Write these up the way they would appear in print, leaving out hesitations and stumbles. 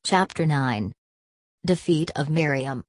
Chapter 9. Defeat of Miriam.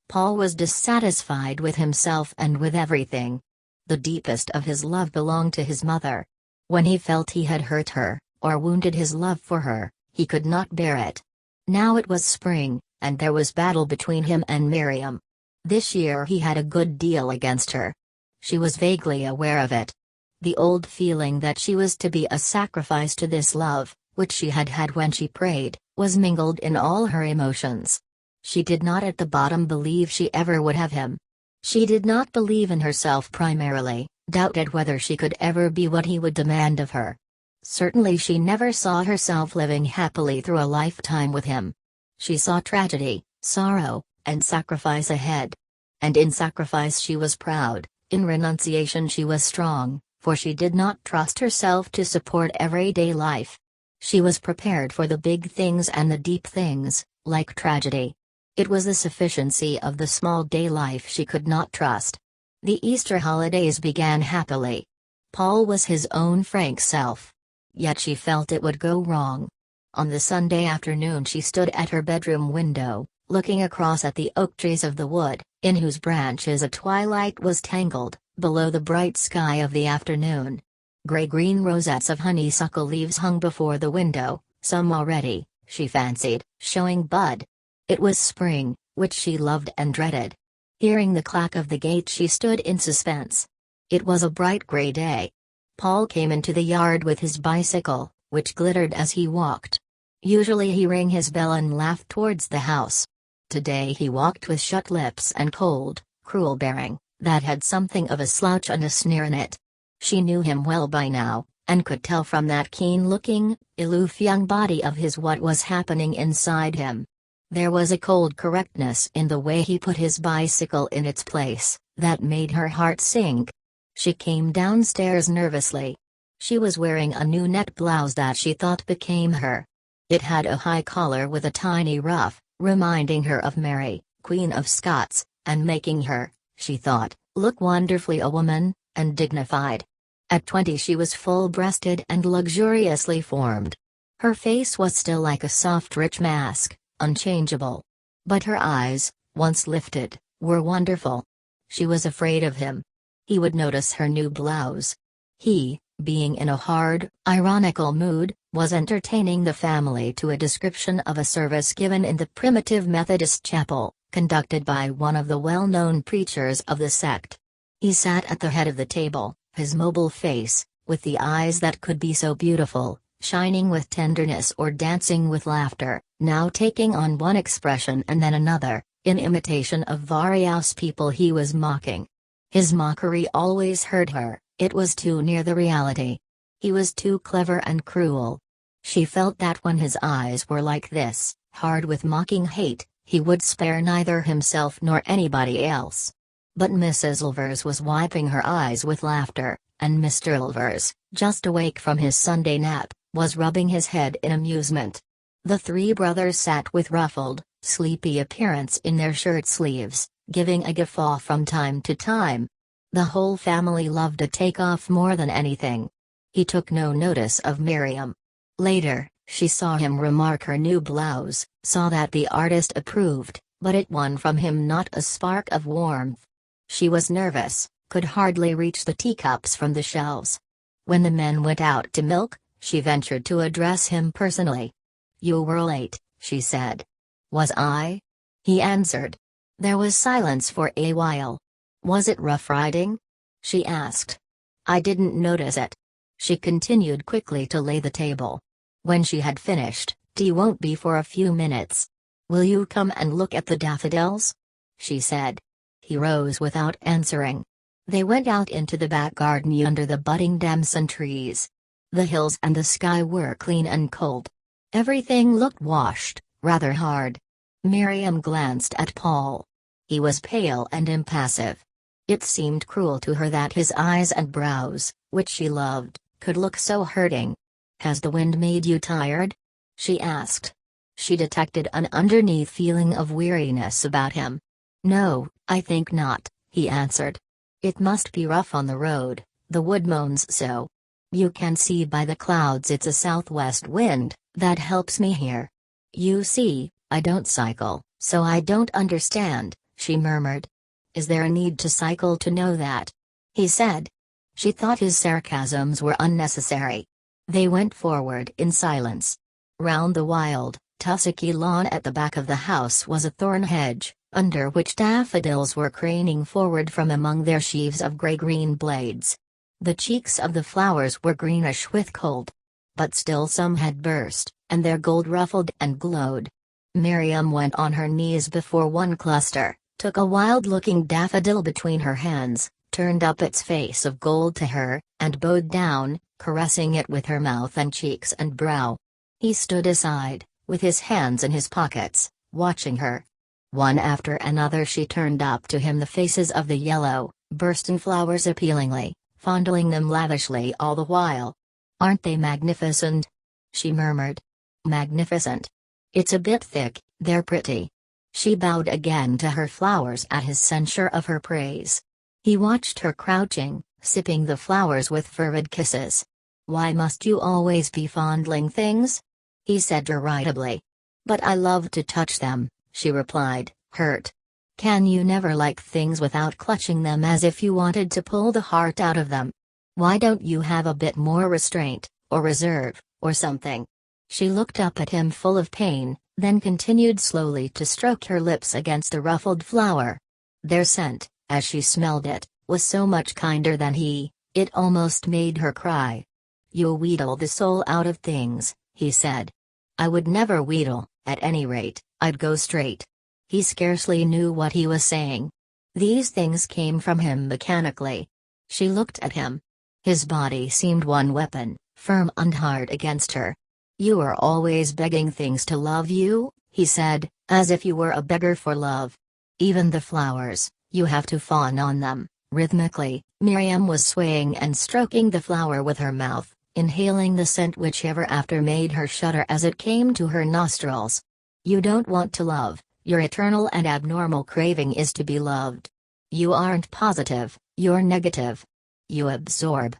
Paul was dissatisfied with himself and with everything. The deepest of his love belonged to his mother. When he felt he had hurt her, or wounded his love for her, he could not bear it. Now it was spring, and there was battle between him and Miriam. This year he had a good deal against her. She was vaguely aware of it. The old feeling that she was to be a sacrifice to this love, which she had had when she prayed, was mingled in all her emotions. She did not at the bottom believe she ever would have him. She did not believe in herself primarily, doubted whether she could ever be what he would demand of her. Certainly she never saw herself living happily through a lifetime with him. She saw tragedy, sorrow, and sacrifice ahead. And in sacrifice she was proud, in renunciation she was strong, for she did not trust herself to support everyday life. She was prepared for the big things and the deep things, like tragedy. It was the sufficiency of the small day life she could not trust. The Easter holidays began happily. Paul was his own frank self. Yet she felt it would go wrong. On the Sunday afternoon she stood at her bedroom window, looking across at the oak trees of the wood, in whose branches a twilight was tangled, below the bright sky of the afternoon. Gray-green rosettes of honeysuckle leaves hung before the window, some already, she fancied, showing bud. It was spring, which she loved and dreaded. Hearing the clack of the gate she stood in suspense. It was a bright gray day. Paul came into the yard with his bicycle, which glittered as he walked. Usually he rang his bell and laughed towards the house. Today he walked with shut lips and cold, cruel bearing, that had something of a slouch and a sneer in it. She knew him well by now, and could tell from that keen-looking, aloof young body of his what was happening inside him. There was a cold correctness in the way he put his bicycle in its place, that made her heart sink. She came downstairs nervously. She was wearing a new net blouse that she thought became her. It had a high collar with a tiny ruff, reminding her of Mary, Queen of Scots, and making her, she thought, look wonderfully a woman, and dignified. At 20 she was full-breasted and luxuriously formed. Her face was still like a soft rich mask, unchangeable. But her eyes, once lifted, were wonderful. She was afraid of him. He would notice her new blouse. He, being in a hard, ironical mood, was entertaining the family to a description of a service given in the primitive Methodist chapel, conducted by one of the well-known preachers of the sect. He sat at the head of the table, his mobile face, with the eyes that could be so beautiful, shining with tenderness or dancing with laughter, now taking on one expression and then another, in imitation of various people he was mocking. His mockery always hurt her, it was too near the reality. He was too clever and cruel. She felt that when his eyes were like this, hard with mocking hate, he would spare neither himself nor anybody else. But Mrs. Ilvers was wiping her eyes with laughter, and Mr. Ilvers, just awake from his Sunday nap, was rubbing his head in amusement. The three brothers sat with ruffled, sleepy appearance in their shirt sleeves, giving a guffaw from time to time. The whole family loved a take-off more than anything. He took no notice of Miriam. Later, she saw him remark her new blouse, saw that the artist approved, but it won from him not a spark of warmth. She was nervous, could hardly reach the teacups from the shelves. When the men went out to milk, she ventured to address him personally. "You were late," she said. "Was I?" he answered. There was silence for a while. "Was it rough riding?" she asked. "I didn't notice it." She continued quickly to lay the table. When she had finished, "Tea won't be for a few minutes. Will you come and look at the daffodils?" she said. He rose without answering. They went out into the back garden under the budding damson trees. The hills and the sky were clean and cold. Everything looked washed, rather hard. Miriam glanced at Paul. He was pale and impassive. It seemed cruel to her that his eyes and brows, which she loved, could look so hurting. "Has the wind made you tired?" she asked. She detected an underneath feeling of weariness about him. "No, I think not," he answered. "It must be rough on the road, the wood moans so. You can see by the clouds it's a southwest wind, that helps me here. "You see, I don't cycle, so I don't understand," she murmured. "Is there a need to cycle to know that?" he said. She thought his sarcasms were unnecessary. They went forward in silence. Round the wild, tussocky lawn at the back of the house was a thorn hedge, under which daffodils were craning forward from among their sheaves of gray-green blades. The cheeks of the flowers were greenish with cold. But still some had burst, and their gold ruffled and glowed. Miriam went on her knees before one cluster, took a wild-looking daffodil between her hands, turned up its face of gold to her, and bowed down, caressing it with her mouth and cheeks and brow. He stood aside, with his hands in his pockets, watching her. One after another she turned up to him the faces of the yellow, bursting flowers appealingly, fondling them lavishly all the while. "Aren't they magnificent?" she murmured. "Magnificent. It's a bit thick, they're pretty." She bowed again to her flowers at his censure of her praise. He watched her crouching, sipping the flowers with fervid kisses. "Why must you always be fondling things?" he said derisively. "But I love to touch them," she replied, hurt. "Can you never like things without clutching them as if you wanted to pull the heart out of them? Why don't you have a bit more restraint, or reserve, or something?" She looked up at him full of pain, then continued slowly to stroke her lips against the ruffled flower. Their scent, as she smelled it, was so much kinder than he, it almost made her cry. "You wheedle the soul out of things," he said. "I would never wheedle, at any rate, I'd go straight." He scarcely knew what he was saying. These things came from him mechanically. She looked at him. His body seemed one weapon, firm and hard against her. "You are always begging things to love you," he said, "as if you were a beggar for love. Even the flowers, you have to fawn on them." Rhythmically, Miriam was swaying and stroking the flower with her mouth, inhaling the scent which ever after made her shudder as it came to her nostrils. "You don't want to love, your eternal and abnormal craving is to be loved. You aren't positive, you're negative. You absorb,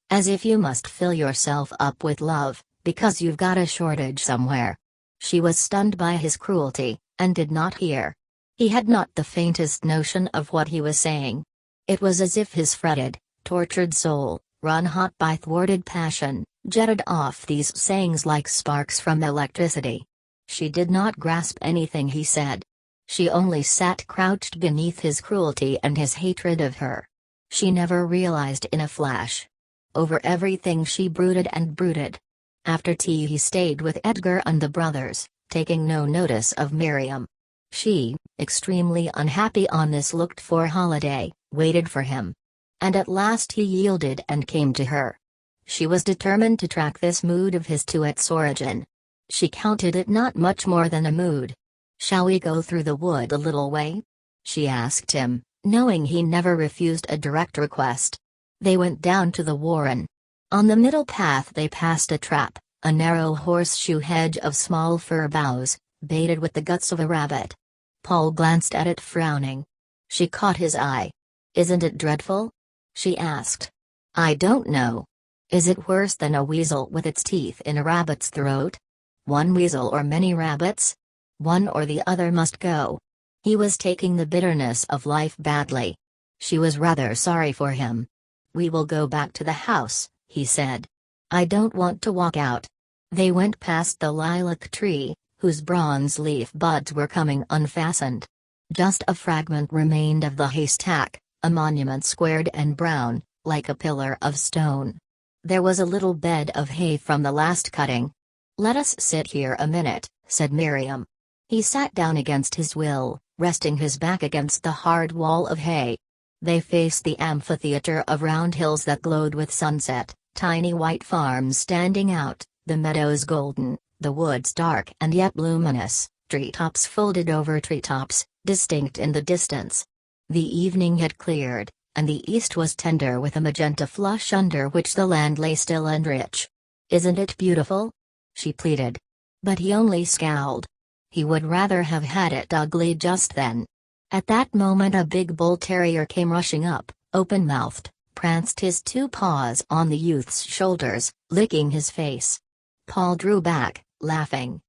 as if you must fill yourself up with love, because you've got a shortage somewhere." She was stunned by his cruelty, and did not hear. He had not the faintest notion of what he was saying. It was as if his fretted, tortured soul, run hot by thwarted passion, jetted off these sayings like sparks from electricity. She did not grasp anything he said. She only sat crouched beneath his cruelty and his hatred of her. She never realized in a flash. Over everything she brooded and brooded. After tea he stayed with Edgar and the brothers, taking no notice of Miriam. She, extremely unhappy on this looked-for holiday, waited for him. And at last he yielded and came to her. She was determined to track this mood of his to its origin. She counted it not much more than a mood. "Shall we go through the wood a little way?" she asked him, knowing he never refused a direct request. They went down to the warren. On the middle path they passed a trap, a narrow horseshoe hedge of small fir boughs, baited with the guts of a rabbit. Paul glanced at it frowning. She caught his eye. "Isn't it dreadful?" she asked. "I don't know. Is it worse than a weasel with its teeth in a rabbit's throat? One weasel or many rabbits? One or the other must go." He was taking the bitterness of life badly. She was rather sorry for him. "We will go back to the house," he said. "I don't want to walk out." They went past the lilac tree, whose bronze leaf buds were coming unfastened. Just a fragment remained of the haystack, a monument squared and brown, like a pillar of stone. There was a little bed of hay from the last cutting. "Let us sit here a minute," said Miriam. He sat down against his will, resting his back against the hard wall of hay. They faced the amphitheater of round hills that glowed with sunset, tiny white farms standing out, the meadows golden, the woods dark and yet luminous, treetops folded over treetops, distinct in the distance. The evening had cleared, and the east was tender with a magenta flush under which the land lay still and rich. "Isn't it beautiful?" she pleaded. But he only scowled. He would rather have had it ugly just then. At that moment a big bull terrier came rushing up, open-mouthed, pranced his two paws on the youth's shoulders, licking his face. Paul drew back, laughing.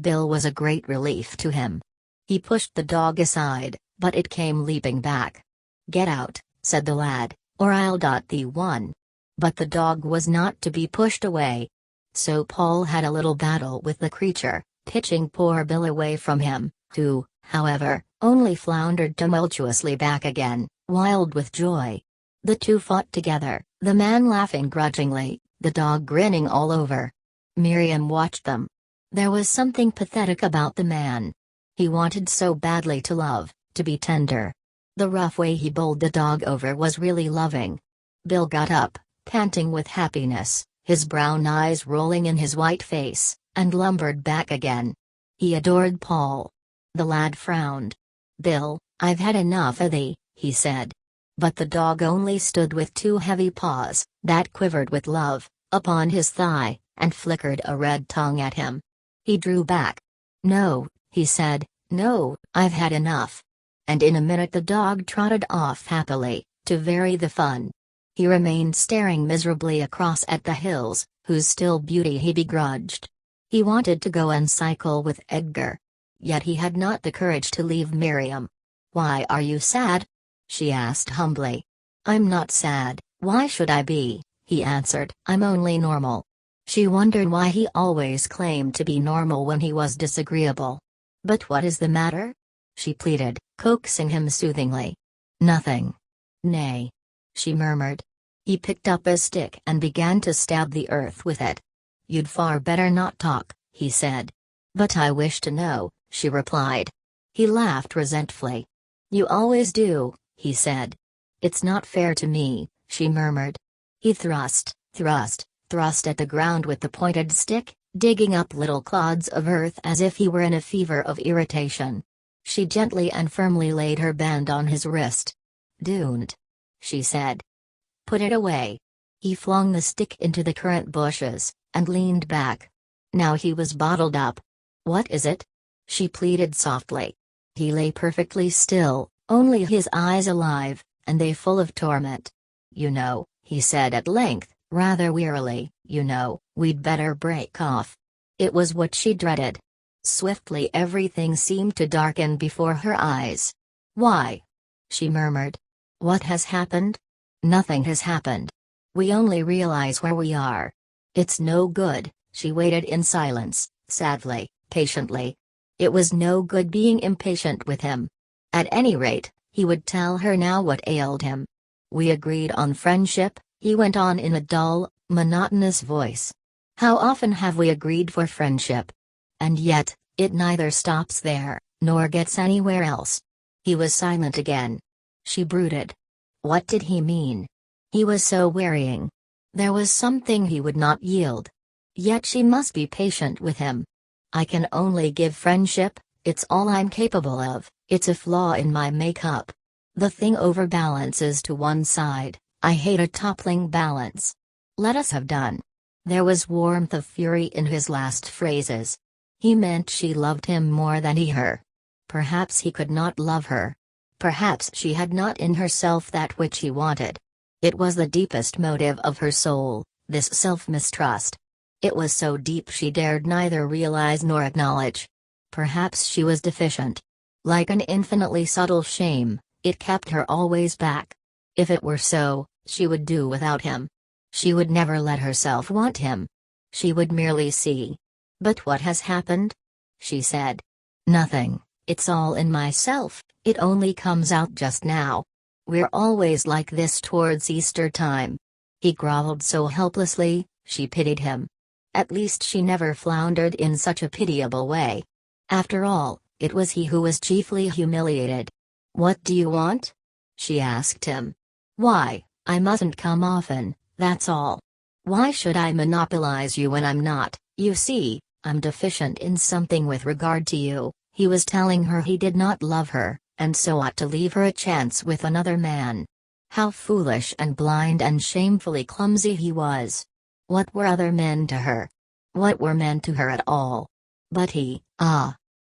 Bill was a great relief to him. He pushed the dog aside, but it came leaping back. "Get out," said the lad, "or I'll dot thee one." But the dog was not to be pushed away. So Paul had a little battle with the creature, pitching poor Bill away from him, who, however, only floundered tumultuously back again, wild with joy. The two fought together, the man laughing grudgingly, the dog grinning all over. Miriam watched them. There was something pathetic about the man. He wanted so badly to love, to be tender. The rough way he bowled the dog over was really loving. Bill got up, panting with happiness, his brown eyes rolling in his white face, and lumbered back again. He adored Paul. The lad frowned. "Bill, I've had enough of thee," he said. But the dog only stood with two heavy paws, that quivered with love, upon his thigh, and flickered a red tongue at him. He drew back. "No," he said, "no, I've had enough." And in a minute the dog trotted off happily, to vary the fun. He remained staring miserably across at the hills, whose still beauty he begrudged. He wanted to go and cycle with Edgar. Yet he had not the courage to leave Miriam. "Why are you sad?" she asked humbly. "I'm not sad, why should I be?" he answered. "I'm only normal." She wondered why he always claimed to be normal when he was disagreeable. "But what is the matter?" she pleaded, coaxing him soothingly. "Nothing." "Nay," she murmured. He picked up a stick and began to stab the earth with it. "You'd far better not talk," he said. "But I wish to know," she replied. He laughed resentfully. "You always do," he said. "It's not fair to me," she murmured. He thrust at the ground with the pointed stick, digging up little clods of earth as if he were in a fever of irritation. She gently and firmly laid her band on his wrist. "Don't," she said. "Put it away." He flung the stick into the currant bushes, and leaned back. Now he was bottled up. "What is it?" she pleaded softly. He lay perfectly still, only his eyes alive, and they full of torment. "You know," he said at length, rather wearily, "you know, we'd better break off." It was what she dreaded. Swiftly everything seemed to darken before her eyes. "Why?" she murmured. "What has happened?" "Nothing has happened. We only realize where we are." "It's no good," she waited in silence, sadly, patiently. It was no good being impatient with him. At any rate, he would tell her now what ailed him. "We agreed on friendship," he went on in a dull, monotonous voice. "How often have we agreed for friendship? And yet, it neither stops there, nor gets anywhere else." He was silent again. She brooded. What did he mean? He was so wearying. There was something he would not yield. Yet she must be patient with him. "I can only give friendship, it's all I'm capable of, it's a flaw in my makeup. The thing overbalances to one side, I hate a toppling balance. Let us have done." There was warmth of fury in his last phrases. He meant she loved him more than he her. Perhaps he could not love her. Perhaps she had not in herself that which he wanted. It was the deepest motive of her soul, this self-mistrust. It was so deep she dared neither realize nor acknowledge. Perhaps she was deficient. Like an infinitely subtle shame, it kept her always back. If it were so, she would do without him. She would never let herself want him. She would merely see. "But what has happened?" she said. "Nothing, it's all in myself, it only comes out just now. We're always like this towards Easter time." He groveled so helplessly, she pitied him. At least she never floundered in such a pitiable way. After all, it was he who was chiefly humiliated. "What do you want?" she asked him. "Why, I mustn't come often, that's all. Why should I monopolize you when I'm not? You see, I'm deficient in something with regard to you." He was telling her he did not love her, and so ought to leave her a chance with another man. How foolish and blind and shamefully clumsy he was. What were other men to her? What were men to her at all? But he,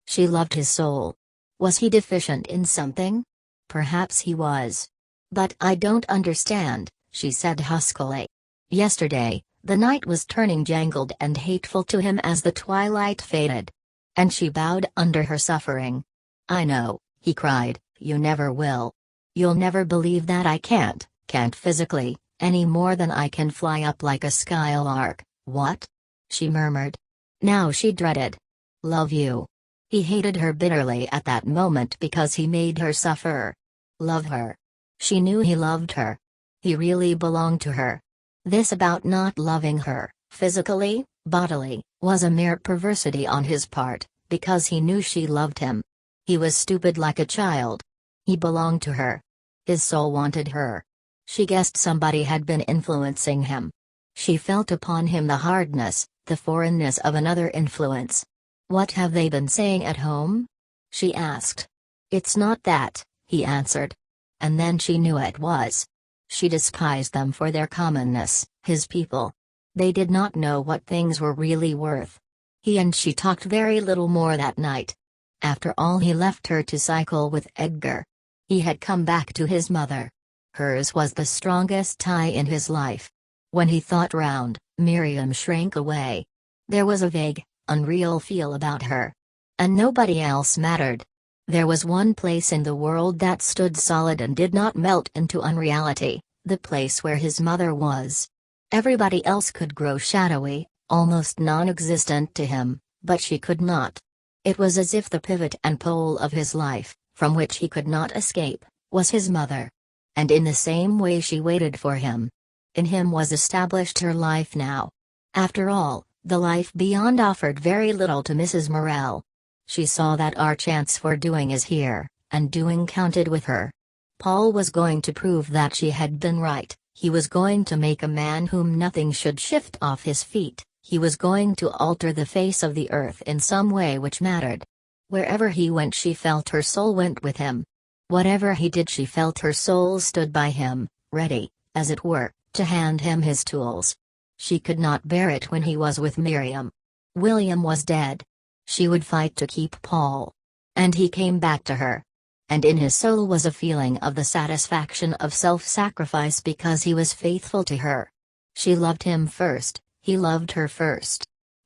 she loved his soul. Was he deficient in something? Perhaps he was. "But I don't understand," she said huskily. Yesterday, the night was turning jangled and hateful to him as the twilight faded. and she bowed under her suffering. "I know," he cried, "you never will. You'll never believe that I can't physically, any more than I can fly up like a skylark." "What?" she murmured. Now she dreaded. "Love you." He hated her bitterly at that moment because he made her suffer. Love her. She knew he loved her. He really belonged to her. This about not loving her, physically, bodily, was a mere perversity on his part, because he knew she loved him. He was stupid like a child. He belonged to her. His soul wanted her. She guessed somebody had been influencing him. She felt upon him the hardness, the foreignness of another influence. "What have they been saying at home?" she asked. "It's not that," he answered. And then she knew it was. She despised them for their commonness, his people. They did not know what things were really worth. He and she talked very little more that night. After all, he left her to cycle with Edgar. He had come back to his mother. Hers was the strongest tie in his life. When he thought round, Miriam shrank away. There was a vague, unreal feel about her. And nobody else mattered. There was one place in the world that stood solid and did not melt into unreality, the place where his mother was. Everybody else could grow shadowy, almost non-existent to him, but she could not. It was as if the pivot and pole of his life, from which he could not escape, was his mother. And in the same way she waited for him. In him was established her life now. After all, the life beyond offered very little to Mrs. Morel. She saw that our chance for doing is here, and doing counted with her. Paul was going to prove that she had been right. He was going to make a man whom nothing should shift off his feet. He was going to alter the face of the earth in some way which mattered. Wherever he went, she felt her soul went with him. Whatever he did, she felt her soul stood by him, ready, as it were, to hand him his tools. She could not bear it when he was with Miriam. William was dead. She would fight to keep Paul. And he came back to her. And in his soul was a feeling of the satisfaction of self-sacrifice because he was faithful to her. She loved him first, he loved her first.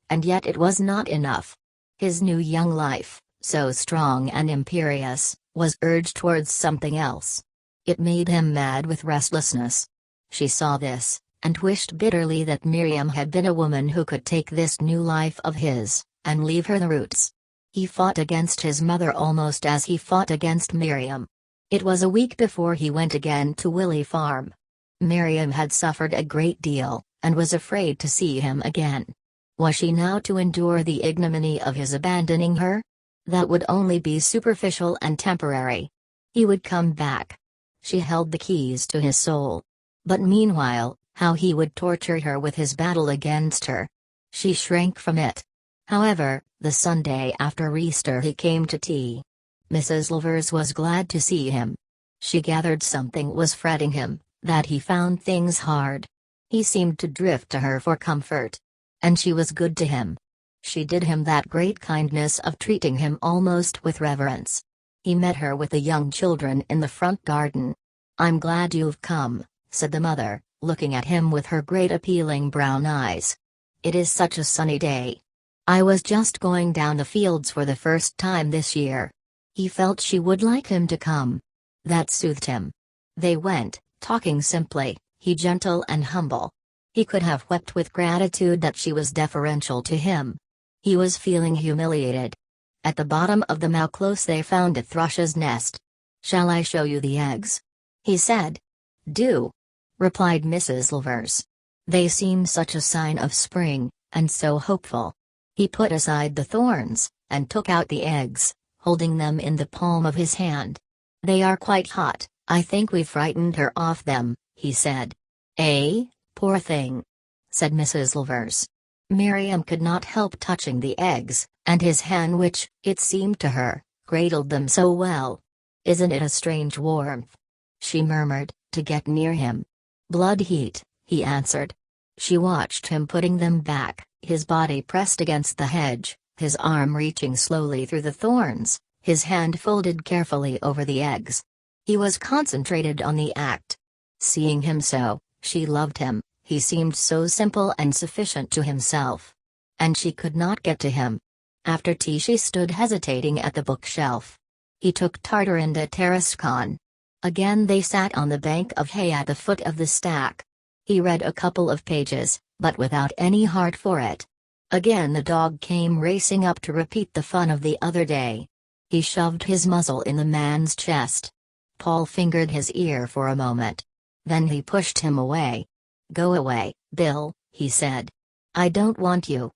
And yet it was not enough. His new young life, so strong and imperious, was urged towards something else. It made him mad with restlessness. She saw this, and wished bitterly that Miriam had been a woman who could take this new life of his, and leave her the roots. He fought against his mother almost as he fought against Miriam. It was a week before he went again to Willey Farm. Miriam had suffered a great deal, and was afraid to see him again. Was she now to endure the ignominy of his abandoning her? That would only be superficial and temporary. He would come back. She held the keys to his soul. But meanwhile, how he would torture her with his battle against her. She shrank from it. However, the Sunday after Easter he came to tea. Mrs. Lovers was glad to see him. She gathered something was fretting him, that he found things hard. He seemed to drift to her for comfort. And she was good to him. She did him that great kindness of treating him almost with reverence. He met her with the young children in the front garden. "I'm glad you've come," said the mother, looking at him with her great appealing brown eyes. "It is such a sunny day. I was just going down the fields for the first time this year." He felt she would like him to come. That soothed him. They went, talking simply, he gentle and humble. He could have wept with gratitude that she was deferential to him. He was feeling humiliated. At the bottom of the mow close they found a thrush's nest. "Shall I show you the eggs?" he said. "Do," replied Mrs. Lovers. They seemed such a sign of spring, and so hopeful. He put aside the thorns, and took out the eggs, holding them in the palm of his hand. "They are quite hot, I think we frightened her off them," he said. "Eh, poor thing," said Mrs. Lovers. Miriam could not help touching the eggs, and his hand which, it seemed to her, cradled them so well. "Isn't it a strange warmth?" she murmured, to get near him. "Blood heat," he answered. She watched him putting them back, his body pressed against the hedge, his arm reaching slowly through the thorns, his hand folded carefully over the eggs. He was concentrated on the act. Seeing him so, she loved him, he seemed so simple and sufficient to himself. And she could not get to him. After tea she stood hesitating at the bookshelf. He took Tartarin de Tarascon. Again they sat on the bank of hay at the foot of the stack. He read a couple of pages, but without any heart for it. Again the dog came racing up to repeat the fun of the other day. He shoved his muzzle in the man's chest. Paul fingered his ear for a moment. Then he pushed him away. "Go away, Bill," he said. "I don't want you."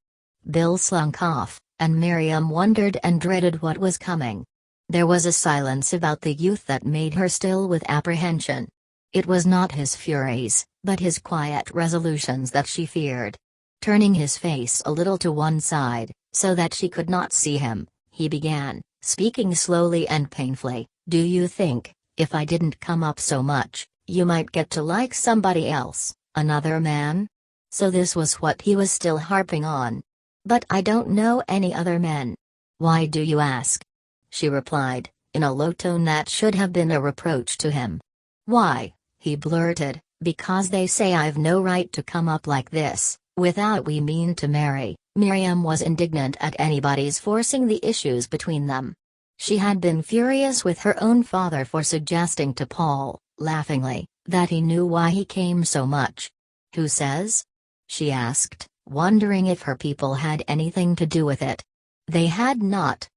Bill slunk off, and Miriam wondered and dreaded what was coming. There was a silence about the youth that made her still with apprehension. It was not his furies, but his quiet resolutions that she feared. Turning his face a little to one side, so that she could not see him, he began, speaking slowly and painfully, "Do you think, if I didn't come up so much, you might get to like somebody else, another man?" So this was what he was still harping on. "But I don't know any other men." "Why do you ask?" she replied, in a low tone that should have been a reproach to him. "Why," he blurted, "because they say I've no right to come up like this, without we mean to marry." Miriam was indignant at anybody's forcing the issues between them. She had been furious with her own father for suggesting to Paul, laughingly, that he knew why he came so much. "Who says?" she asked, wondering if her people had anything to do with it. They had not.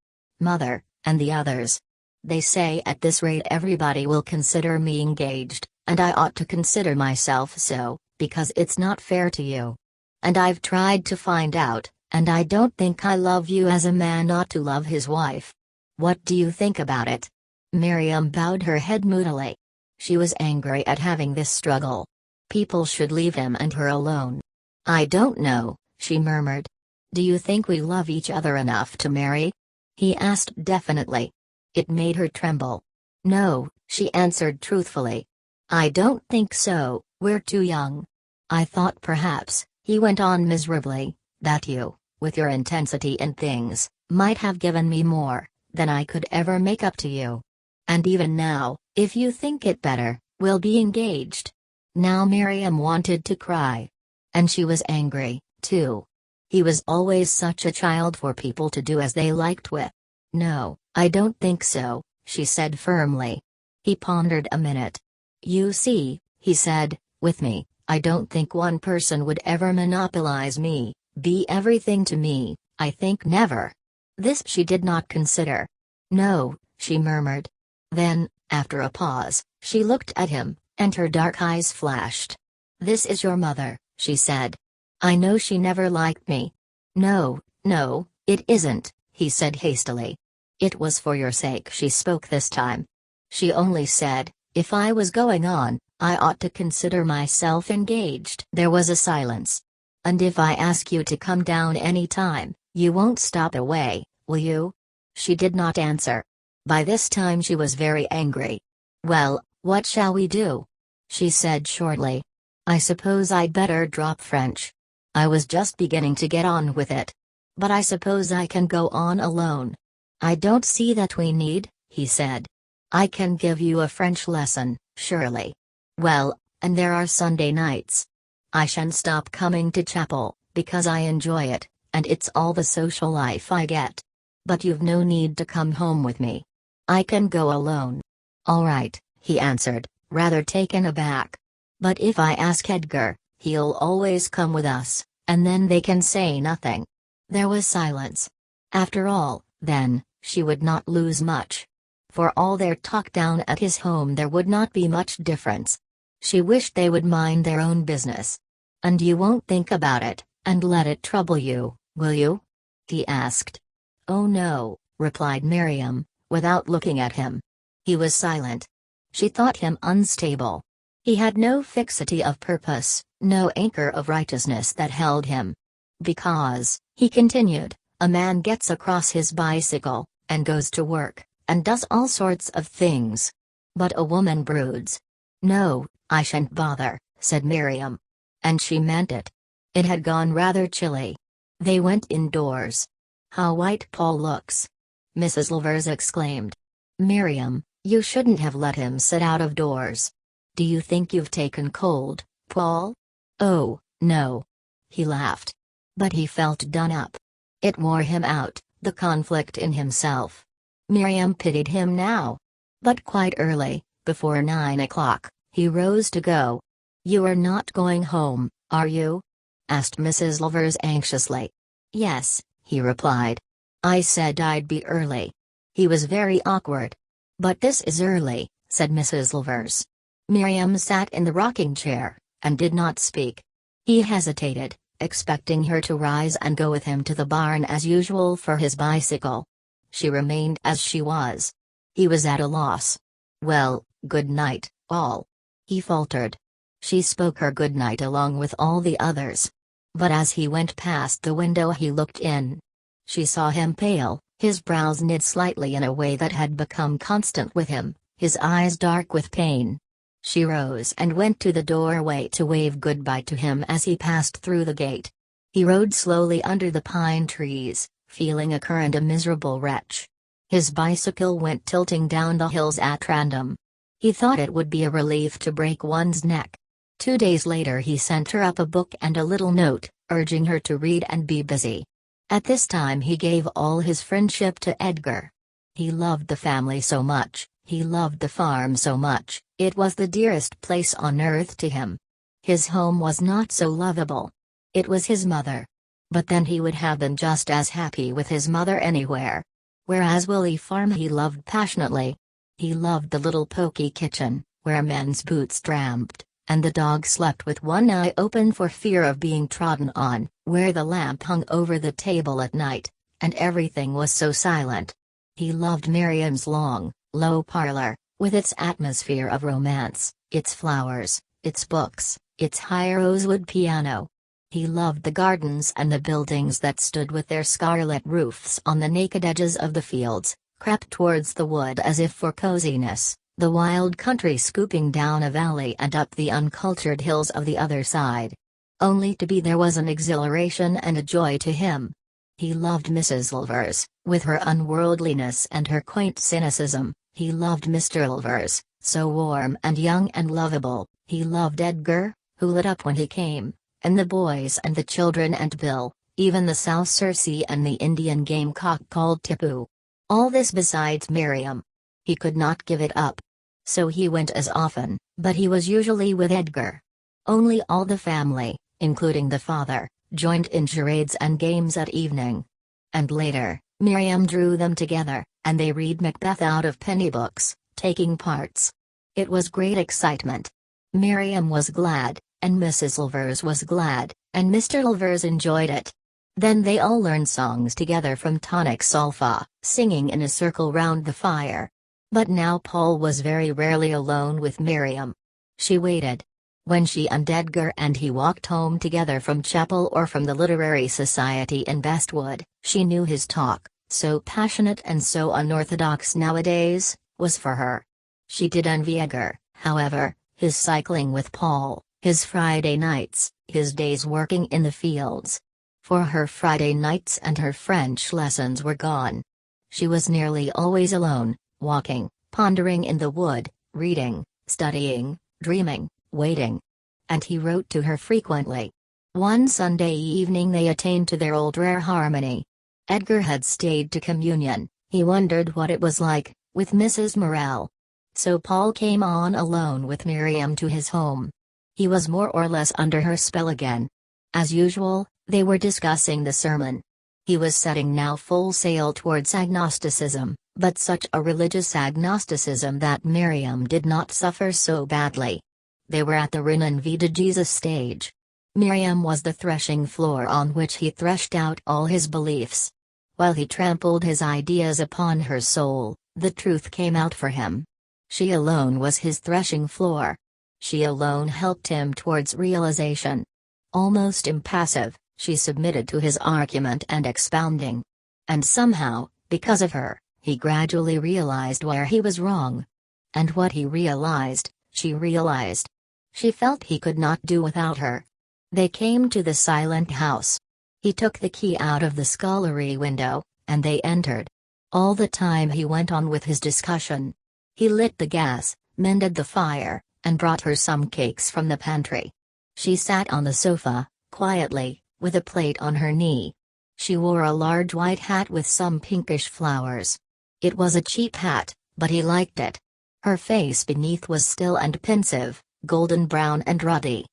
Mother, and the others. They say at this rate everybody will consider me engaged, and I ought to consider myself so, because it's not fair to you. And I've tried to find out, and I don't think I love you as a man ought to love his wife. What do you think about it?" Miriam bowed her head moodily. She was angry at having this struggle. People should leave him and her alone. "I don't know," she murmured. "Do you think we love each other enough to marry?" he asked definitely. It made her tremble. "No," she answered truthfully. "I don't think so, we're too young. I thought perhaps," he went on miserably, "that you, with your intensity and things, might have given me more than I could ever make up to you. And even now, if you think it better, we'll be engaged." Now Miriam wanted to cry. And she was angry, too. He was always such a child for people to do as they liked with. "No, I don't think so," she said firmly. He pondered a minute. "You see," he said, "with me, I don't think one person would ever monopolize me, be everything to me, I think never." This she did not consider. "No," she murmured. Then, after a pause, she looked at him, and her dark eyes flashed. "This is your mother," she said. "I know she never liked me." "No, no, it isn't," he said hastily. It was for your sake she spoke this time. She only said, "If I was going on, I ought to consider myself engaged." There was a silence. "And if I ask you to come down any time, you won't stop away, will you?" She did not answer. By this time she was very angry. "Well, what shall we do?" she said shortly. "I suppose I'd better drop French. I was just beginning to get on with it. But I suppose I can go on alone." "I don't see that we need," he said. "I can give you a French lesson, surely." "Well, and there are Sunday nights. I shan't stop coming to chapel, because I enjoy it, and it's all the social life I get. But you've no need to come home with me. I can go alone." "All right," he answered, rather taken aback. "But if I ask Edgar, he'll always come with us, and then they can say nothing." There was silence. After all, then, she would not lose much. For all their talk down at his home there would not be much difference. She wished they would mind their own business. "And you won't think about it, and let it trouble you, will you?" he asked. "Oh no," replied Miriam, without looking at him. He was silent. She thought him unstable. He had no fixity of purpose, no anchor of righteousness that held him. "Because," he continued, "a man gets across his bicycle, and goes to work, and does all sorts of things. But a woman broods." "No, I shan't bother," said Miriam. And she meant it. It had gone rather chilly. They went indoors. "How white Paul looks!" Mrs. Levers exclaimed. "Miriam, you shouldn't have let him sit out of doors. Do you think you've taken cold, Paul?" "Oh, no." He laughed. But he felt done up. It wore him out, the conflict in himself. Miriam pitied him now. But quite early, before 9 o'clock, he rose to go. "You are not going home, are you?" asked Mrs. Livers anxiously. "Yes," he replied. "I said I'd be early." He was very awkward. "But this is early," said Mrs. Livers. Miriam sat in the rocking chair, and did not speak. He hesitated, expecting her to rise and go with him to the barn as usual for his bicycle. She remained as she was. He was at a loss. "Well, good night, all," he faltered. She spoke her good night along with all the others. But as he went past the window he looked in. She saw him pale, his brows knit slightly in a way that had become constant with him, his eyes dark with pain. She rose and went to the doorway to wave goodbye to him as he passed through the gate. He rode slowly under the pine trees, feeling a current a miserable wretch. His bicycle went tilting down the hills at random. He thought it would be a relief to break one's neck. 2 days later he sent her up a book and a little note, urging her to read and be busy. At this time he gave all his friendship to Edgar. He loved the family so much, he loved the farm so much, it was the dearest place on earth to him. His home was not so lovable. It was his mother. But then he would have been just as happy with his mother anywhere. Whereas Willie Farm he loved passionately. He loved the little poky kitchen, where men's boots tramped, and the dog slept with one eye open for fear of being trodden on, where the lamp hung over the table at night, and everything was so silent. He loved Miriam's long, low parlor, with its atmosphere of romance, its flowers, its books, its high rosewood piano. He loved the gardens and the buildings that stood with their scarlet roofs on the naked edges of the fields, crept towards the wood as if for coziness, the wild country scooping down a valley and up the uncultured hills of the other side. Only to be there was an exhilaration and a joy to him. He loved Mrs. Livers, with her unworldliness and her quaint cynicism. He loved Mr. Livers, so warm and young and lovable. He loved Edgar, who lit up when he came, and the boys and the children and Bill, even the South Cersei and the Indian gamecock called Tipu. All this besides Miriam. He could not give it up. So he went as often, but he was usually with Edgar. Only all the family, including the father, joined in charades and games at evening. And later, Miriam drew them together, and they read Macbeth out of penny books, taking parts. It was great excitement. Miriam was glad, and Mrs. Livers was glad, and Mr. Livers enjoyed it. Then they all learned songs together from tonic solfa, singing in a circle round the fire. But now Paul was very rarely alone with Miriam. She waited. When she and Edgar and he walked home together from chapel or from the literary society in Bestwood, she knew his talk, so passionate and so unorthodox nowadays, was for her. She did envy Edgar, however, his cycling with Paul, his Friday nights, his days working in the fields. For her Friday nights and her French lessons were gone. She was nearly always alone, walking, pondering in the wood, reading, studying, dreaming, waiting. And he wrote to her frequently. One Sunday evening they attained to their old rare harmony. Edgar had stayed to communion. He wondered what it was like, with Mrs. Morel. So Paul came on alone with Miriam to his home. He was more or less under her spell again. As usual, they were discussing the sermon. He was setting now full sail towards agnosticism, but such a religious agnosticism that Miriam did not suffer so badly. They were at the Renan Vida Jesus stage. Miriam was the threshing floor on which he threshed out all his beliefs. While he trampled his ideas upon her soul, the truth came out for him. She alone was his threshing floor. She alone helped him towards realization. Almost impassive, she submitted to his argument and expounding. And somehow, because of her, he gradually realized where he was wrong. And what he realized, she realized. She felt he could not do without her. They came to the silent house. He took the key out of the scullery window, and they entered. All the time he went on with his discussion. He lit the gas, mended the fire, and brought her some cakes from the pantry. She sat on the sofa, quietly, with a plate on her knee. She wore a large white hat with some pinkish flowers. It was a cheap hat, but he liked it. Her face beneath was still and pensive, golden brown and ruddy.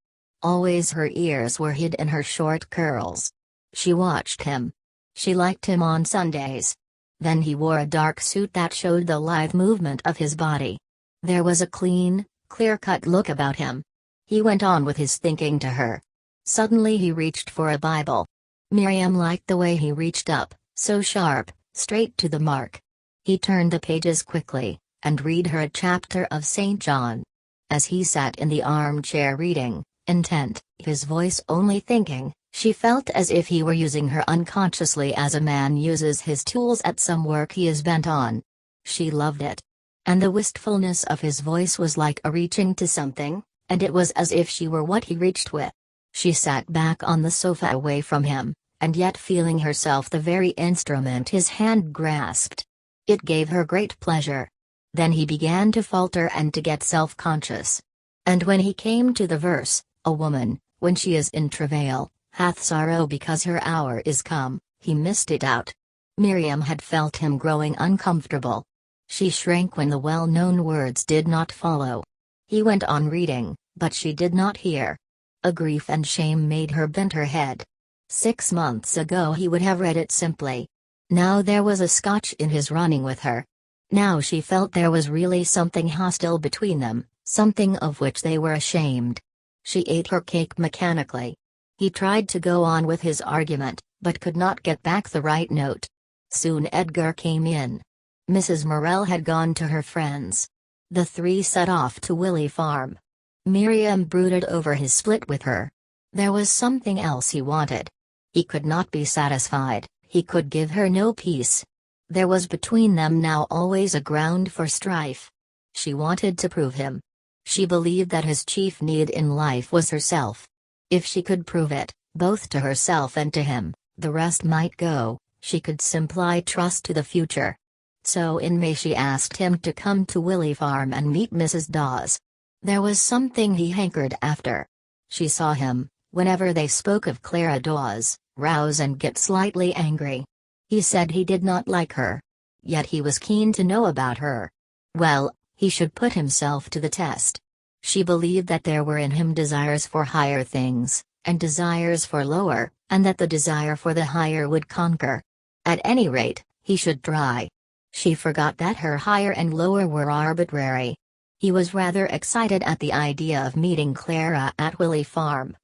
Always her ears were hid in her short curls. She watched him. She liked him on Sundays. Then he wore a dark suit that showed the lithe movement of his body. There was a clean, clear-cut look about him. He went on with his thinking to her. Suddenly he reached for a Bible. Miriam liked the way he reached up, so sharp, straight to the mark. He turned the pages quickly, and read her a chapter of St. John. As he sat in the armchair reading, intent, his voice only thinking, she felt as if he were using her unconsciously as a man uses his tools at some work he is bent on. She loved it. And the wistfulness of his voice was like a reaching to something, and it was as if she were what he reached with. She sat back on the sofa away from him, and yet feeling herself the very instrument his hand grasped. It gave her great pleasure. Then he began to falter and to get self-conscious. And when he came to the verse, "A woman, when she is in travail, hath sorrow because her hour is come," he missed it out. Miriam had felt him growing uncomfortable. She shrank when the well-known words did not follow. He went on reading, but she did not hear. A grief and shame made her bend her head. 6 months ago he would have read it simply. Now there was a scotch in his running with her. Now she felt there was really something hostile between them, something of which they were ashamed. She ate her cake mechanically. He tried to go on with his argument, but could not get back the right note. Soon Edgar came in. Mrs. Morell had gone to her friends. The three set off to Willey Farm. Miriam brooded over his split with her. There was something else he wanted. He could not be satisfied, he could give her no peace. There was between them now always a ground for strife. She wanted to prove him. She believed that his chief need in life was herself. If she could prove it, both to herself and to him, the rest might go. She could simply trust to the future. So in May she asked him to come to Willey Farm and meet Mrs. Dawes. There was something he hankered after. She saw him, whenever they spoke of Clara Dawes, rouse and get slightly angry. He said he did not like her. Yet he was keen to know about her. Well, he should put himself to the test. She believed that there were in him desires for higher things, and desires for lower, and that the desire for the higher would conquer. At any rate, he should try. She forgot that her higher and lower were arbitrary. He was rather excited at the idea of meeting Clara at Willey Farm.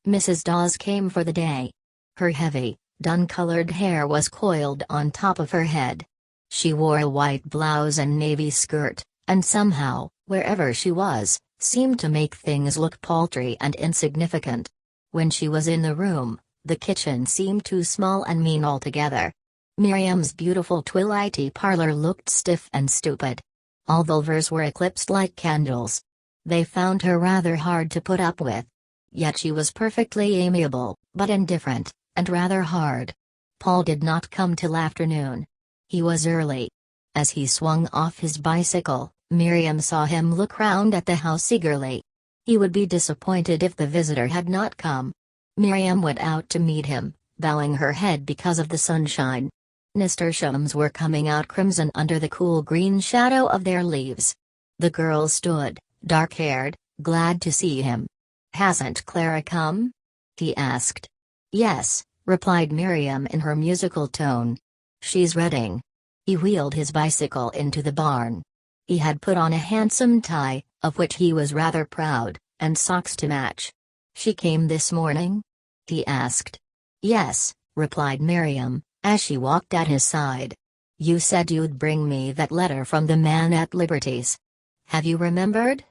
Mrs. Dawes came for the day. Her heavy, dun-colored hair was coiled on top of her head. She wore a white blouse and navy skirt, and somehow, wherever she was, seemed to make things look paltry and insignificant. When she was in the room, the kitchen seemed too small and mean altogether. Miriam's beautiful twilighty parlor looked stiff and stupid. All the Vulvers were eclipsed like candles. They found her rather hard to put up with. Yet she was perfectly amiable, but indifferent, and rather hard. Paul did not come till afternoon. He was early. As he swung off his bicycle, Miriam saw him look round at the house eagerly. He would be disappointed if the visitor had not come. Miriam went out to meet him, bowing her head because of the sunshine. Nasturtiums were coming out crimson under the cool green shadow of their leaves. The girl stood, dark-haired, glad to see him. "Hasn't Clara come?" he asked. "Yes," replied Miriam in her musical tone. "She's reading." He wheeled his bicycle into the barn. He had put on a handsome tie, of which he was rather proud, and socks to match. "She came this morning?" he asked. "Yes," replied Miriam, as she walked at his side. "You said you'd bring me that letter from the man at Liberty's. Have you remembered?"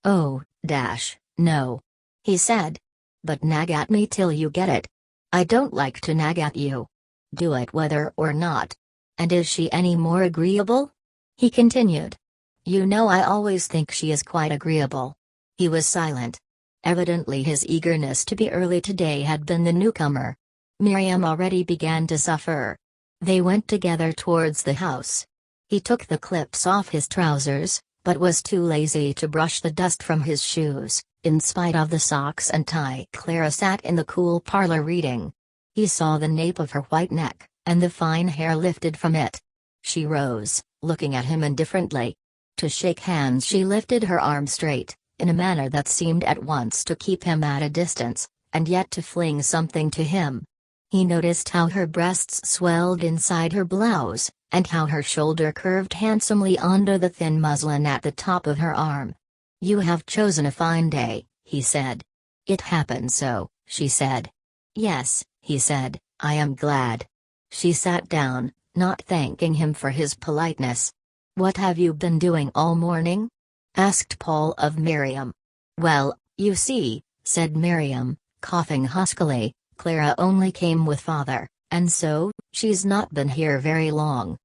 "Oh, no," he said. "But nag at me till you get it." "I don't like to nag at you. Do it whether or not." "And is she any more agreeable?" he continued. "You know I always think she is quite agreeable." He was silent. Evidently his eagerness to be early today had been the newcomer. Miriam already began to suffer. They went together towards the house. He took the clips off his trousers, but was too lazy to brush the dust from his shoes. In spite of the socks and tie, Clara sat in the cool parlor reading. He saw the nape of her white neck, and the fine hair lifted from it. She rose, looking at him indifferently. To shake hands she lifted her arm straight, in a manner that seemed at once to keep him at a distance, and yet to fling something to him. He noticed how her breasts swelled inside her blouse, and how her shoulder curved handsomely under the thin muslin at the top of her arm. "You have chosen a fine day," he said. "It happened so," she said. "Yes," he said, "I am glad." She sat down, not thanking him for his politeness. "What have you been doing all morning?" asked Paul of Miriam. "Well, you see," said Miriam, coughing huskily, "Clara only came with father, and so, she's not been here very long."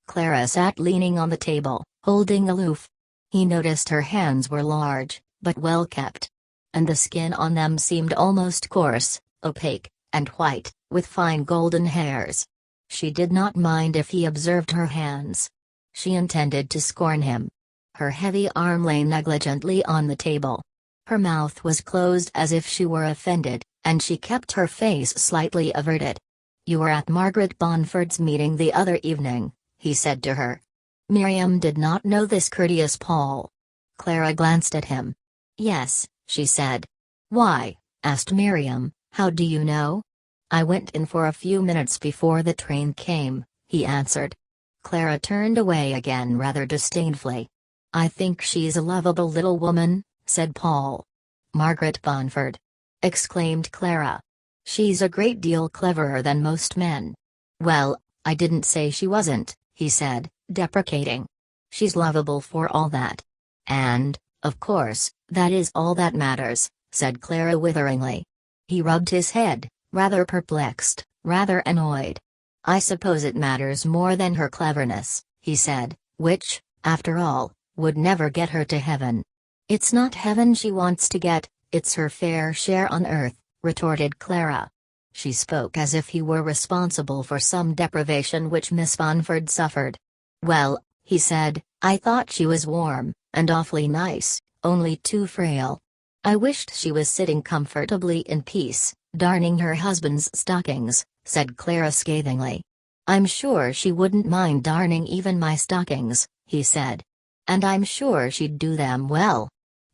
Clara sat leaning on the table, holding aloof. He noticed her hands were large, but well kept. And the skin on them seemed almost coarse, opaque, and white, with fine golden hairs. She did not mind if he observed her hands. She intended to scorn him. Her heavy arm lay negligently on the table. Her mouth was closed as if she were offended, and she kept her face slightly averted. "You were at Margaret Bonford's meeting the other evening," he said to her. Miriam did not know this courteous Paul. Clara glanced at him. "Yes," she said. "Why?" asked Miriam, "how do you know?" "I went in for a few minutes before the train came," he answered. Clara turned away again rather disdainfully. "I think she's a lovable little woman," said Paul. "Margaret Bonford!" exclaimed Clara. "She's a great deal cleverer than most men." "Well, I didn't say she wasn't," he said, deprecating. "She's lovable for all that. And, of course, that is all that matters," said Clara witheringly. He rubbed his head, rather perplexed, rather annoyed. "I suppose it matters more than her cleverness," he said, "which, after all, would never get her to heaven." "It's not heaven she wants to get, it's her fair share on earth," retorted Clara. She spoke as if he were responsible for some deprivation which Miss Bonford suffered. "Well," he said, "I thought she was warm, and awfully nice, only too frail. I wished she was sitting comfortably in peace, darning her husband's stockings," said Clara scathingly. "I'm sure she wouldn't mind darning even my stockings," he said. "And I'm sure she'd do them well.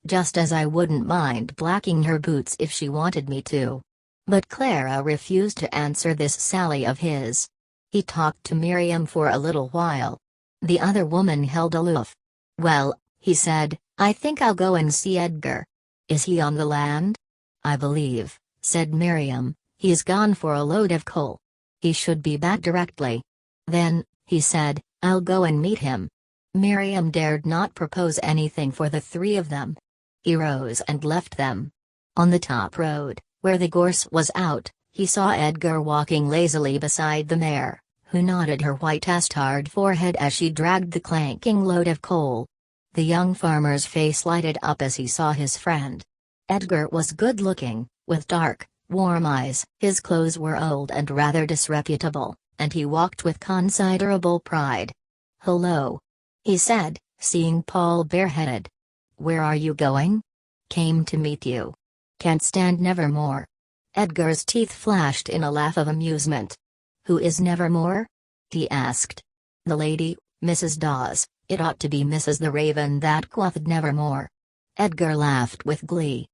Just as I wouldn't mind blacking her boots if she wanted me to." But Clara refused to answer this sally of his. He talked to Miriam for a little while. The other woman held aloof. "Well," he said, "I think I'll go and see Edgar. Is he on the land?" "I believe," said Miriam, "he's gone for a load of coal. He should be back directly." "Then," he said, "I'll go and meet him." Miriam dared not propose anything for the three of them. He rose and left them. On the top road, where the gorse was out, he saw Edgar walking lazily beside the mare, who nodded her white astard forehead as she dragged the clanking load of coal. The young farmer's face lighted up as he saw his friend. Edgar was good-looking, with dark, warm eyes. His clothes were old and rather disreputable, and he walked with considerable pride. "Hello," he said, seeing Paul bareheaded. "Where are you going?" "Came to meet you. Can't stand Nevermore." Edgar's teeth flashed in a laugh of amusement. "Who is Nevermore?" he asked. "The lady, Mrs. Dawes. It ought to be Mrs. the Raven that quoth Nevermore." Edgar laughed with glee.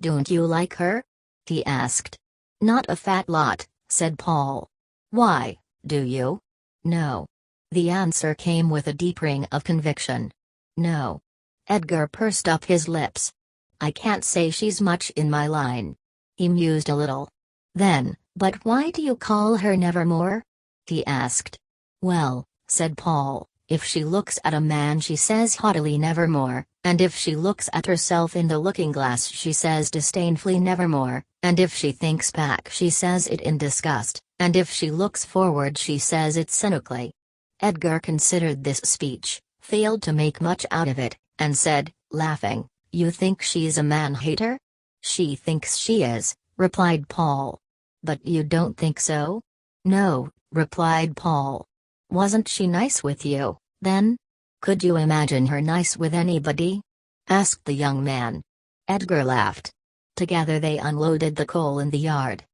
"Don't you like her?" he asked. "Not a fat lot," said Paul. "Why, do you?" "No." The answer came with a deep ring of conviction. "No." Edgar pursed up his lips. "I can't say she's much in my line." He mused a little. Then, "But why do you call her Nevermore?" he asked. "Well," said Paul, "if she looks at a man she says haughtily Nevermore, and if she looks at herself in the looking-glass she says disdainfully Nevermore, and if she thinks back she says it in disgust, and if she looks forward she says it cynically." Edgar considered this speech, failed to make much out of it, and said, laughing, "You think she's a man-hater?" "She thinks she is," replied Paul. "But you don't think so?" "No," replied Paul. "Wasn't she nice with you, then?" "Could you imagine her nice with anybody?" asked the young man. Edgar laughed. Together they unloaded the coal in the yard.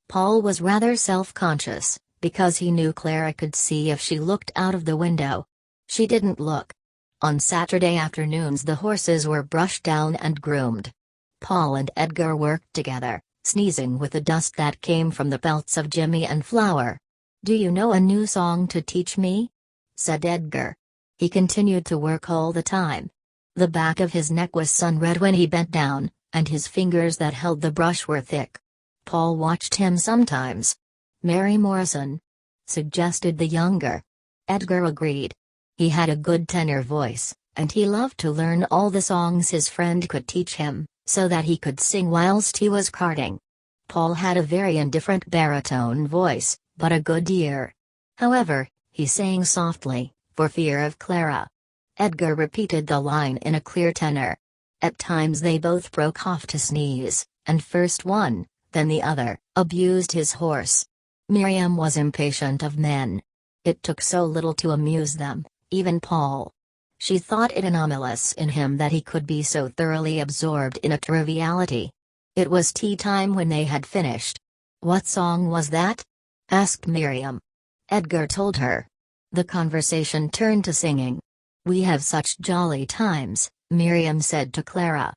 Paul was rather self-conscious, because he knew Clara could see if she looked out of the window. She didn't look. On Saturday afternoons the horses were brushed down and groomed. Paul and Edgar worked together, sneezing with the dust that came from the pelts of Jimmy and Flower. "Do you know a new song to teach me?" said Edgar. He continued to work all the time. The back of his neck was sun-red when he bent down, and his fingers that held the brush were thick. Paul watched him sometimes. "Mary Morrison," suggested the younger. Edgar agreed. He had a good tenor voice, and he loved to learn all the songs his friend could teach him, so that he could sing whilst he was carting. Paul had a very indifferent baritone voice, but a good ear. However, he sang softly, for fear of Clara. Edgar repeated the line in a clear tenor. At times they both broke off to sneeze, and first one, then the other, abused his horse. Miriam was impatient of men. It took so little to amuse them, even Paul. She thought it anomalous in him that he could be so thoroughly absorbed in a triviality. It was tea time when they had finished. "What song was that?" asked Miriam. Edgar told her. The conversation turned to singing. "We have such jolly times," Miriam said to Clara.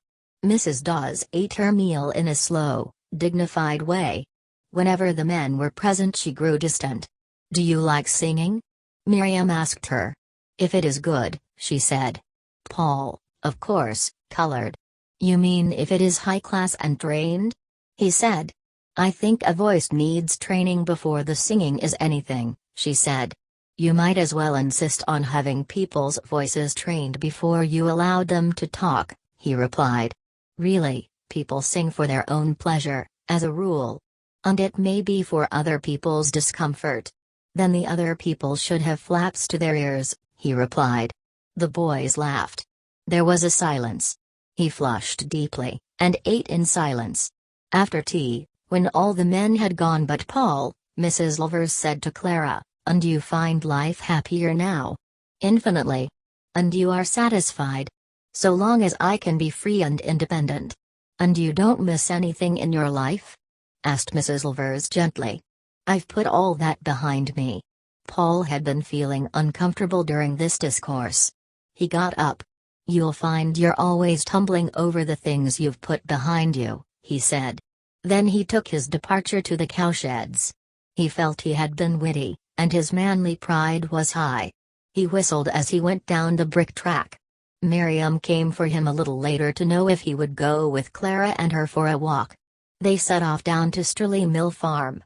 Mrs. Dawes ate her meal in a slow, dignified way. Whenever the men were present she grew distant. "Do you like singing?" Miriam asked her. "If it is good," she said. Paul, of course, colored. "You mean if it is high class and trained?" he said. "I think a voice needs training before the singing is anything," she said. "You might as well insist on having people's voices trained before you allowed them to talk," he replied. "Really, people sing for their own pleasure, as a rule. And it may be for other people's discomfort. Then the other people should have flaps to their ears," he replied. The boys laughed. There was a silence. He flushed deeply, and ate in silence. After tea, when all the men had gone but Paul, Mrs. Silvers said to Clara, "And you find life happier now?" "Infinitely." "And you are satisfied?" "So long as I can be free and independent." "And you don't miss anything in your life?" asked Mrs. Silvers gently. "I've put all that behind me." Paul had been feeling uncomfortable during this discourse. He got up. "You'll find you're always tumbling over the things you've put behind you," he said. Then he took his departure to the cowsheds. He felt he had been witty, and his manly pride was high. He whistled as he went down the brick track. Miriam came for him a little later to know if he would go with Clara and her for a walk. They set off down to Stirley Mill Farm.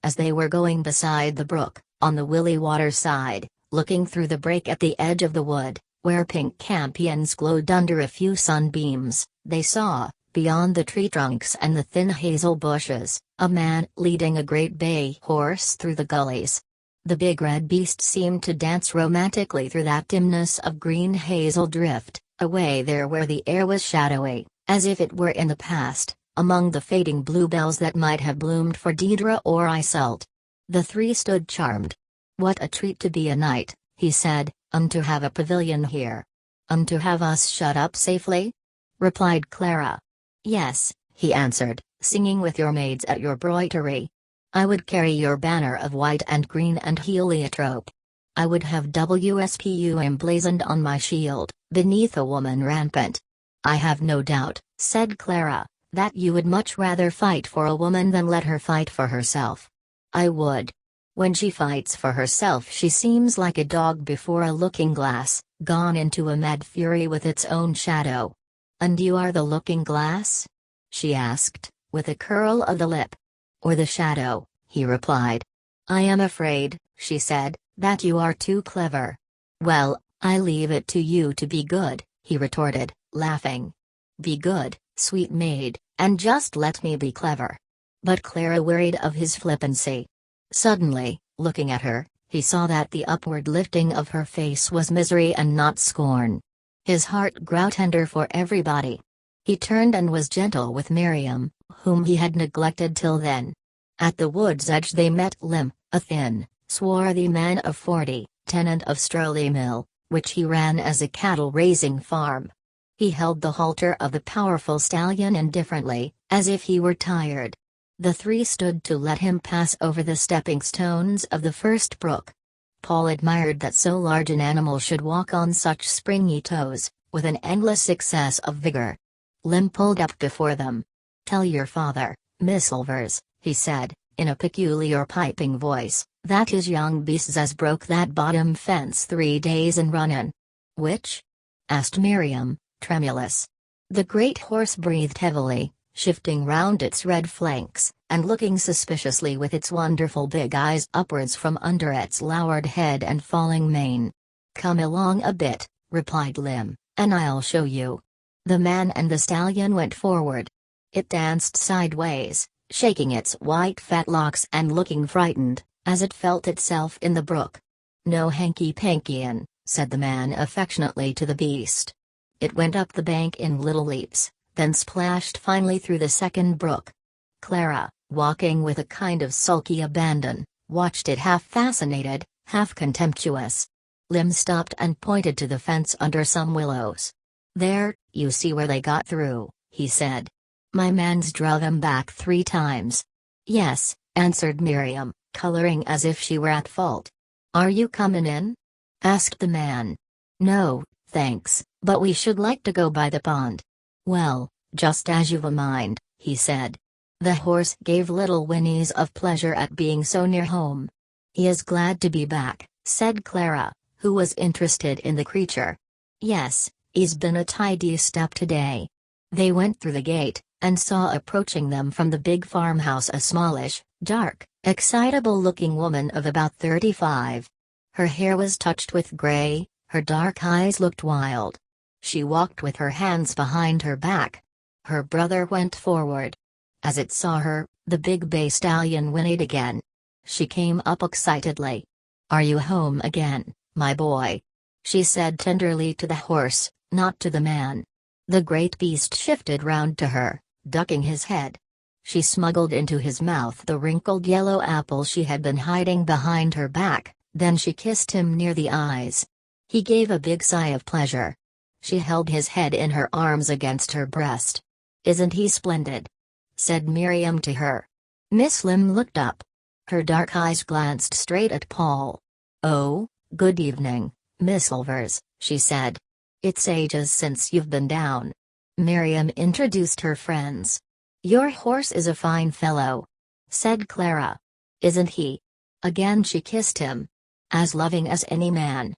As they were going beside the brook, on the Willie Water side, looking through the break at the edge of the wood, where pink campions glowed under a few sunbeams, they saw, beyond the tree trunks and the thin hazel bushes, a man leading a great bay horse through the gullies. The big red beast seemed to dance romantically through that dimness of green hazel drift, away there where the air was shadowy, as if it were in the past, among the fading bluebells that might have bloomed for Deidre or Iseult. The three stood charmed. "What a treat to be a knight," he said, "and to have a pavilion here." "And to have us shut up safely?" replied Clara. "Yes," he answered, "singing with your maids at your broidery. I would carry your banner of white and green and heliotrope. I would have WSPU emblazoned on my shield, beneath a woman rampant." "I have no doubt," said Clara, "that you would much rather fight for a woman than let her fight for herself." "I would. When she fights for herself she seems like a dog before a looking-glass, gone into a mad fury with its own shadow." "And you are the looking-glass?" she asked, with a curl of the lip. "Or the shadow," he replied. "I am afraid," she said, "that you are too clever." "Well, I leave it to you to be good," he retorted, laughing. "Be good, sweet maid, and just let me be clever." But Clara wearied of his flippancy. Suddenly, looking at her, he saw that the upward lifting of her face was misery and not scorn. His heart grew tender for everybody. He turned and was gentle with Miriam, whom he had neglected till then. At the wood's edge they met Lim, a thin, swarthy man of 40, tenant of Stirley Mill, which he ran as a cattle-raising farm. He held the halter of the powerful stallion indifferently, as if he were tired. The three stood to let him pass over the stepping stones of the first brook. Paul admired that so large an animal should walk on such springy toes, with an endless excess of vigor. Lim pulled up before them. "Tell your father, Miss Silvers," he said, in a peculiar piping voice, "that his young beasts as broke that bottom fence 3 days in runnin'." "Which?" asked Miriam, tremulous. The great horse breathed heavily, shifting round its red flanks, and looking suspiciously with its wonderful big eyes upwards from under its lowered head and falling mane. "Come along a bit," replied Lim, "and I'll show you." The man and the stallion went forward. It danced sideways, shaking its white fat locks and looking frightened, as it felt itself in the brook. "No hanky-pankyin," said the man affectionately to the beast. It went up the bank in little leaps, then splashed finally through the second brook. Clara, walking with a kind of sulky abandon, watched it half fascinated, half contemptuous. Lim stopped and pointed to the fence under some willows. "There, you see where they got through," he said. "My man's drove 'em back 3 times. "Yes," answered Miriam, coloring as if she were at fault. "Are you comin' in?" asked the man. "No, thanks, but we should like to go by the pond." "Well, just as you've a mind," he said. The horse gave little whinnies of pleasure at being so near home. "He is glad to be back," said Clara, who was interested in the creature. "Yes, he's been a tidy step today." They went through the gate, and saw approaching them from the big farmhouse a smallish, dark, excitable-looking woman of about 35. Her hair was touched with gray, her dark eyes looked wild. She walked with her hands behind her back. Her brother went forward. As it saw her, the big bay stallion whinnied again. She came up excitedly. "Are you home again, my boy?" she said tenderly to the horse, not to the man. The great beast shifted round to her, ducking his head. She smuggled into his mouth the wrinkled yellow apple she had been hiding behind her back, then she kissed him near the eyes. He gave a big sigh of pleasure. She held his head in her arms against her breast. "Isn't he splendid?" said Miriam to her. Miss Lim looked up. Her dark eyes glanced straight at Paul. "Oh, good evening, Miss Silvers," she said. "It's ages since you've been down." Miriam introduced her friends. "Your horse is a fine fellow," said Clara. "Isn't he?" Again she kissed him. "As loving as any man."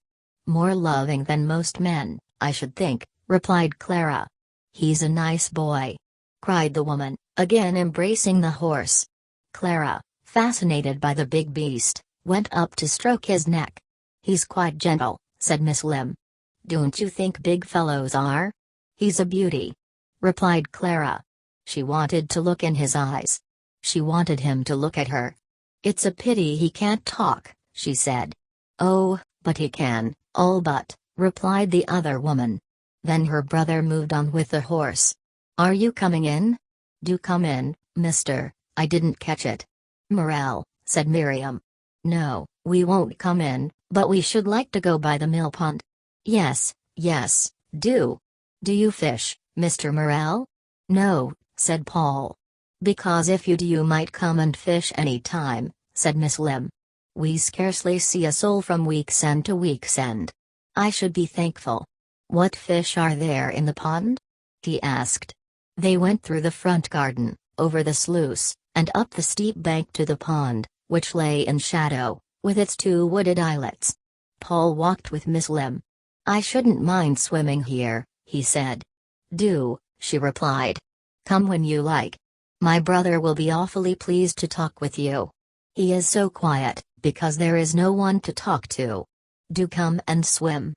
"More loving than most men, I should think," replied Clara. "He's a nice boy," cried the woman, again embracing the horse. Clara, fascinated by the big beast, went up to stroke his neck. "He's quite gentle," said Miss Lim. "Don't you think big fellows are?" "He's a beauty," replied Clara. She wanted to look in his eyes. She wanted him to look at her. "It's a pity he can't talk," she said. "Oh, but he can, all but," replied the other woman. Then her brother moved on with the horse. "Are you coming in?" "Do come in, mister, I didn't catch it." "Morel," said Miriam. "No, we won't come in, but we should like to go by the mill pond." "Yes, yes, do. Do you fish, Mr. Morel?" "No," said Paul. "Because if you do you might come and fish any time," said Miss Lim. "We scarcely see a soul from week's end to week's end." "I should be thankful. What fish are there in the pond?" he asked. They went through the front garden, over the sluice, and up the steep bank to the pond, which lay in shadow, with its 2 wooded islets. Paul walked with Miss Lim. "I shouldn't mind swimming here," he said. "Do," she replied. "Come when you like. My brother will be awfully pleased to talk with you. He is so quiet, because there is no one to talk to. Do come and swim."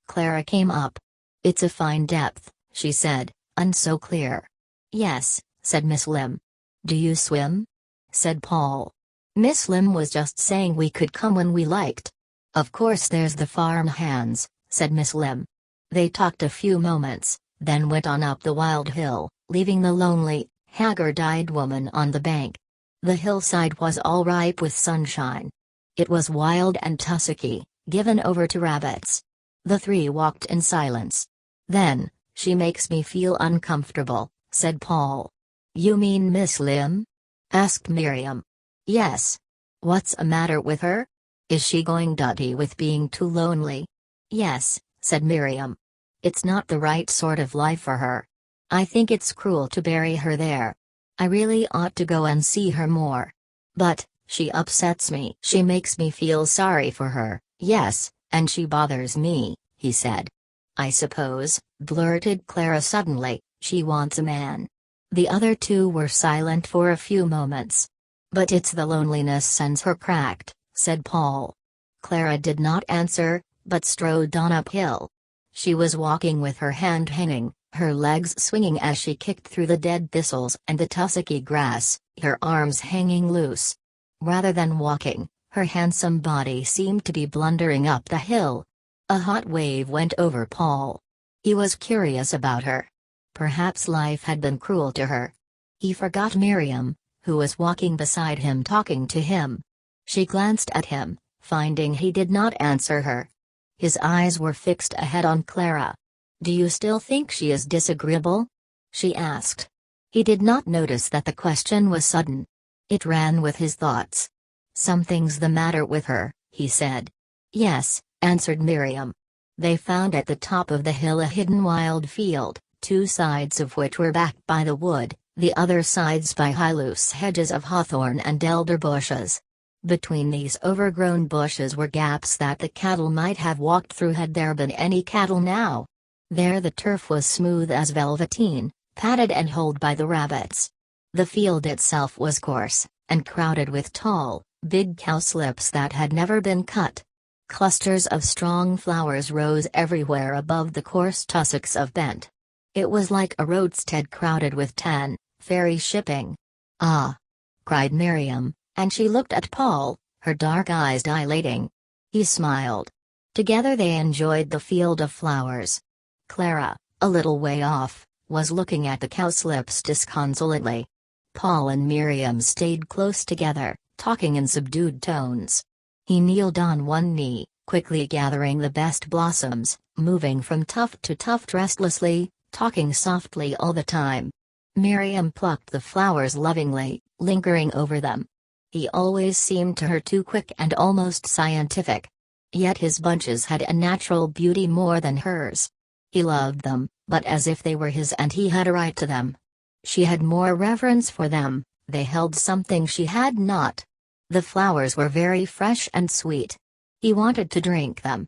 Clara came up. "It's a fine depth," she said, "and so clear." "Yes," said Miss Lim. "Do you swim?" said Paul. Miss Lim was just saying we could come when we liked. "Of course there's the farm hands," said Miss Lim. They talked a few moments, then went on up the wild hill, leaving the lonely, haggard-eyed woman on the bank. The hillside was all ripe with sunshine. It was wild and tussocky, given over to rabbits. The three walked in silence. Then, "She makes me feel uncomfortable," said Paul. "You mean Miss Lim?" asked Miriam. Yes. What's a matter with her? Is she going dotty with being too lonely? Yes, said Miriam. It's not the right sort of life for her. I think it's cruel to bury her there. I really ought to go and see her more. But, she upsets me. She makes me feel sorry for her, yes, and she bothers me, he said. I suppose, blurted Clara suddenly, she wants a man. The other two were silent for a few moments. But it's the loneliness sends her cracked, said Paul. Clara did not answer, but strode on uphill. She was walking with her hand hanging, her legs swinging as she kicked through the dead thistles and the tussocky grass, her arms hanging loose. Rather than walking, her handsome body seemed to be blundering up the hill. A hot wave went over Paul. He was curious about her. Perhaps life had been cruel to her. He forgot Miriam, who was walking beside him talking to him. She glanced at him, finding he did not answer her. His eyes were fixed ahead on Clara. Do you still think she is disagreeable? She asked. He did not notice that the question was sudden. It ran with his thoughts. Something's the matter with her, he said. Yes, answered Miriam. They found at the top of the hill a hidden wild field, two sides of which were backed by the wood, the other sides by high loose hedges of hawthorn and elder bushes. Between these overgrown bushes were gaps that the cattle might have walked through had there been any cattle now. There the turf was smooth as velveteen, padded and holed by the rabbits. The field itself was coarse, and crowded with tall, big cowslips that had never been cut. Clusters of strong flowers rose everywhere above the coarse tussocks of bent. It was like a roadstead crowded with tan, ferry shipping. Ah! cried Miriam, and she looked at Paul, her dark eyes dilating. He smiled. Together they enjoyed the field of flowers. Clara, a little way off, was looking at the cowslips disconsolately. Paul and Miriam stayed close together, talking in subdued tones. He kneeled on one knee, quickly gathering the best blossoms, moving from tuft to tuft restlessly, talking softly all the time. Miriam plucked the flowers lovingly, lingering over them. He always seemed to her too quick and almost scientific. Yet his bunches had a natural beauty more than hers. He loved them, but as if they were his and he had a right to them. She had more reverence for them, they held something she had not. The flowers were very fresh and sweet. He wanted to drink them.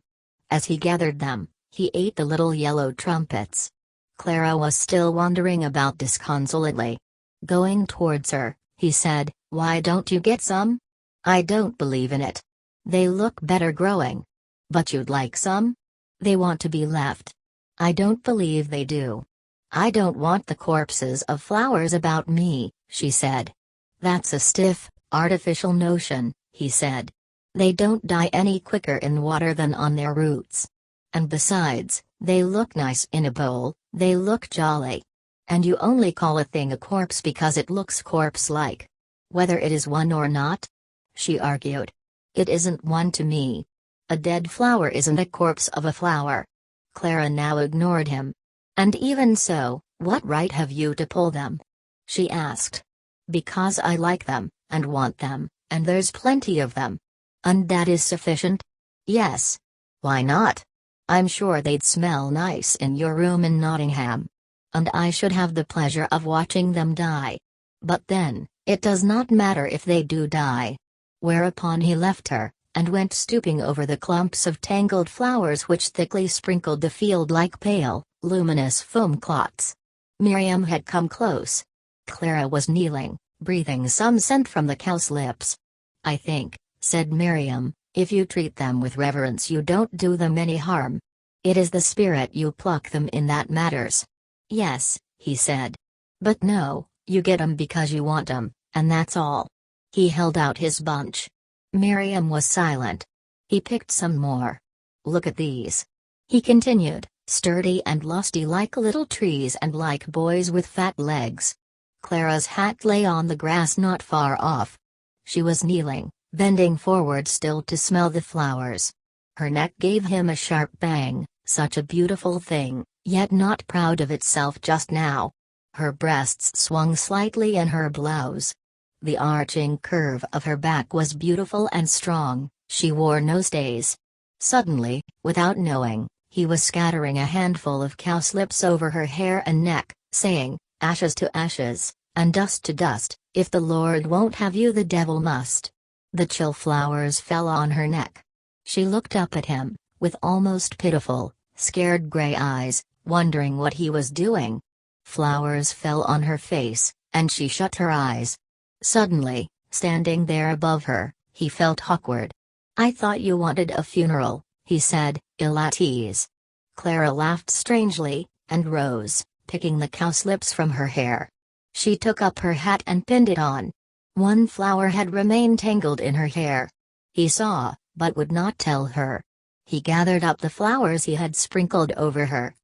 As he gathered them, he ate the little yellow trumpets. Clara was still wandering about disconsolately. Going towards her, he said, "Why don't you get some? I don't believe in it. They look better growing. But you'd like some? They want to be left. I don't believe they do. I don't want the corpses of flowers about me," she said. "That's a stiff, artificial notion," he said. "They don't die any quicker in water than on their roots. And besides, they look nice in a bowl, they look jolly. And you only call a thing a corpse because it looks corpse-like. Whether it is one or not?" she argued. "It isn't one to me. A dead flower isn't a corpse of a flower." Clara now ignored him. "And even so, what right have you to pull them?" she asked. "Because I like them, and want them, and there's plenty of them." "And that is sufficient?" "Yes. Why not? I'm sure they'd smell nice in your room in Nottingham. And I should have the pleasure of watching them die. But then, it does not matter if they do die." Whereupon he left her, and went stooping over the clumps of tangled flowers which thickly sprinkled the field like pale, luminous foam clots. Miriam had come close. Clara was kneeling, breathing some scent from the cowslips. "I think," said Miriam, "if you treat them with reverence you don't do them any harm. It is the spirit you pluck them in that matters." "Yes," he said. "But no, you get 'em because you want 'em, and that's all." He held out his bunch. Miriam was silent. He picked some more. "Look at these," he continued, "sturdy and lusty like little trees and like boys with fat legs." Clara's hat lay on the grass not far off. She was kneeling, bending forward still to smell the flowers. Her neck gave him a sharp bang, such a beautiful thing, yet not proud of itself just now. Her breasts swung slightly in her blouse. The arching curve of her back was beautiful and strong. She wore no stays. Suddenly, without knowing, he was scattering a handful of cowslips over her hair and neck, saying, "Ashes to ashes, and dust to dust, if the Lord won't have you the devil must." The chill flowers fell on her neck. She looked up at him, with almost pitiful, scared gray eyes, wondering what he was doing. Flowers fell on her face, and she shut her eyes. Suddenly, standing there above her, he felt awkward. "I thought you wanted a funeral," he said, ill at ease. Clara laughed strangely, and rose, picking the cowslips from her hair. She took up her hat and pinned it on. One flower had remained tangled in her hair. He saw, but would not tell her. He gathered up the flowers he had sprinkled over her.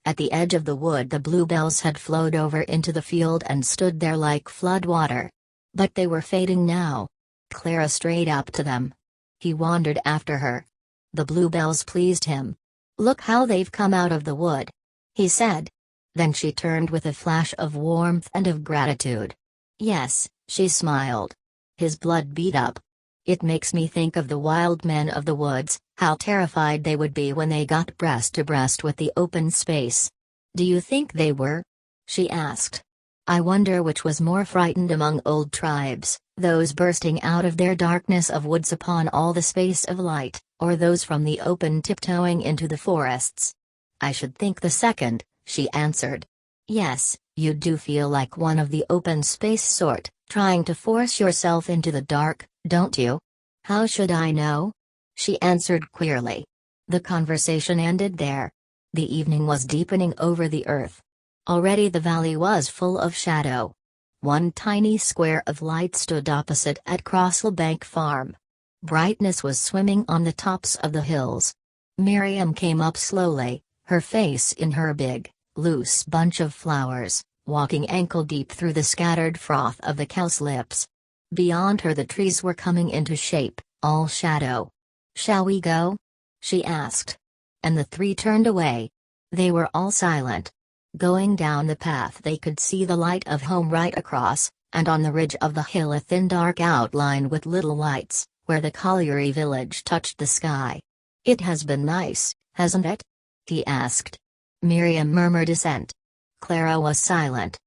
At the edge of the wood the bluebells had flowed over into the field and stood there like flood water. But they were fading now. Clara strayed up to them. He wandered after her. The bluebells pleased him. "Look how they've come out of the wood," he said. Then she turned with a flash of warmth and of gratitude. "Yes," she smiled. His blood beat up. "It makes me think of the wild men of the woods, how terrified they would be when they got breast to breast with the open space." "Do you think they were?" she asked. "I wonder which was more frightened among old tribes, those bursting out of their darkness of woods upon all the space of light, or those from the open tiptoeing into the forests." "I should think the second," she answered. "Yes, you do feel like one of the open space sort, trying to force yourself into the dark, don't you?" "How should I know?" she answered queerly. The conversation ended there. The evening was deepening over the earth. Already the valley was full of shadow. One tiny square of light stood opposite at Crosslebank Farm. Brightness was swimming on the tops of the hills. Miriam came up slowly, her face in her big, loose bunch of flowers, walking ankle-deep through the scattered froth of the cowslips. Beyond her the trees were coming into shape, all shadow. "Shall we go?" she asked. And the three turned away. They were all silent. Going down the path they could see the light of home right across, and on the ridge of the hill a thin dark outline with little lights, where the colliery village touched the sky. "It has been nice, hasn't it?" he asked. Miriam murmured assent. Clara was silent.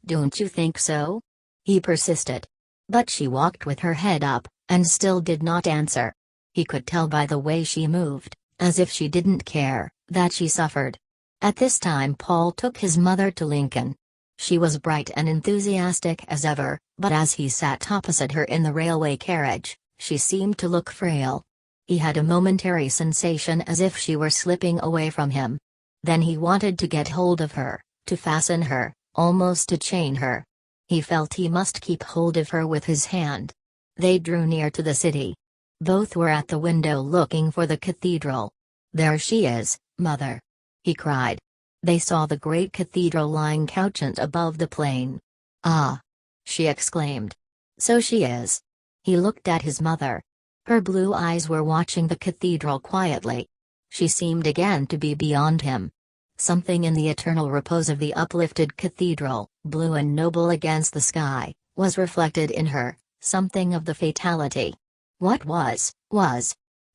"Don't you think so?" he persisted. But she walked with her head up, and still did not answer. He could tell by the way she moved, as if she didn't care, that she suffered. At this time Paul took his mother to Lincoln. She was bright and enthusiastic as ever, but as he sat opposite her in the railway carriage, she seemed to look frail. He had a momentary sensation as if she were slipping away from him. Then he wanted to get hold of her, to fasten her, almost to chain her. He felt he must keep hold of her with his hand. They drew near to the city. Both were at the window looking for the cathedral. "There she is, Mother!" he cried. They saw the great cathedral lying couchant above the plain. "Ah!" she exclaimed. "So she is." He looked at his mother. Her blue eyes were watching the cathedral quietly. She seemed again to be beyond him. Something in the eternal repose of the uplifted cathedral, blue and noble against the sky, was reflected in her, something of the fatality. What was.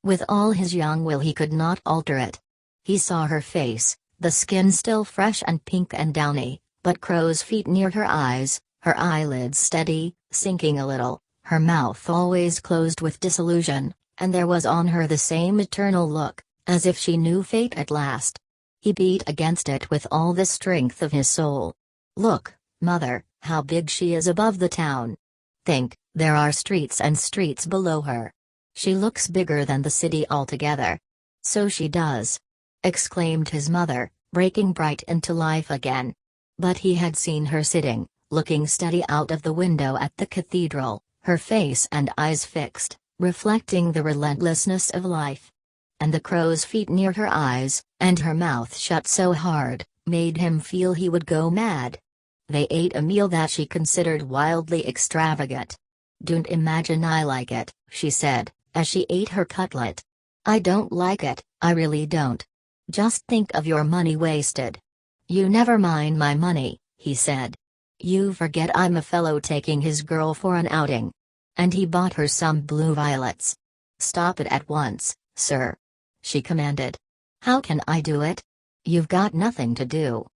With all his young will he could not alter it. He saw her face, the skin still fresh and pink and downy, but crow's feet near her eyes, her eyelids steady, sinking a little, her mouth always closed with disillusion, and there was on her the same eternal look, as if she knew fate at last. He beat against it with all the strength of his soul. "Look, Mother, how big she is above the town. Think, there are streets and streets below her. She looks bigger than the city altogether." "So she does!" exclaimed his mother, breaking bright into life again. But he had seen her sitting, looking steady out of the window at the cathedral, her face and eyes fixed, reflecting the relentlessness of life. And the crow's feet near her eyes, and her mouth shut so hard, made him feel he would go mad. They ate a meal that she considered wildly extravagant. "Don't imagine I like it," she said, as she ate her cutlet. "I don't like it, I really don't. Just think of your money wasted." "You never mind my money," he said. You forget I'm a fellow taking his girl for an outing. And he bought her some blue violets. Stop it at once, sir. She commanded. How can I do it? You've got nothing to do.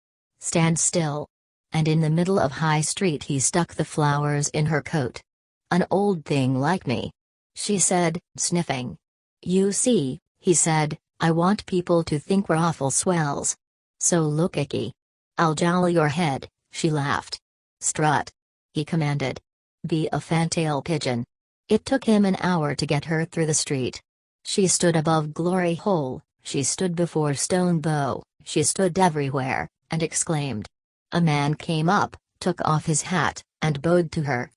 Stand still. And in the middle of High Street he stuck the flowers in her coat. An old thing like me. She said, sniffing. You see, he said, I want people to think we're awful swells. So look icky. I'll jowl your head, she laughed. Strut. He commanded. Be a fantail pigeon. It took him an hour to get her through the street. She stood above Glory Hole, she stood before Stone Bow, she stood everywhere, and exclaimed. A man came up, took off his hat, and bowed to her.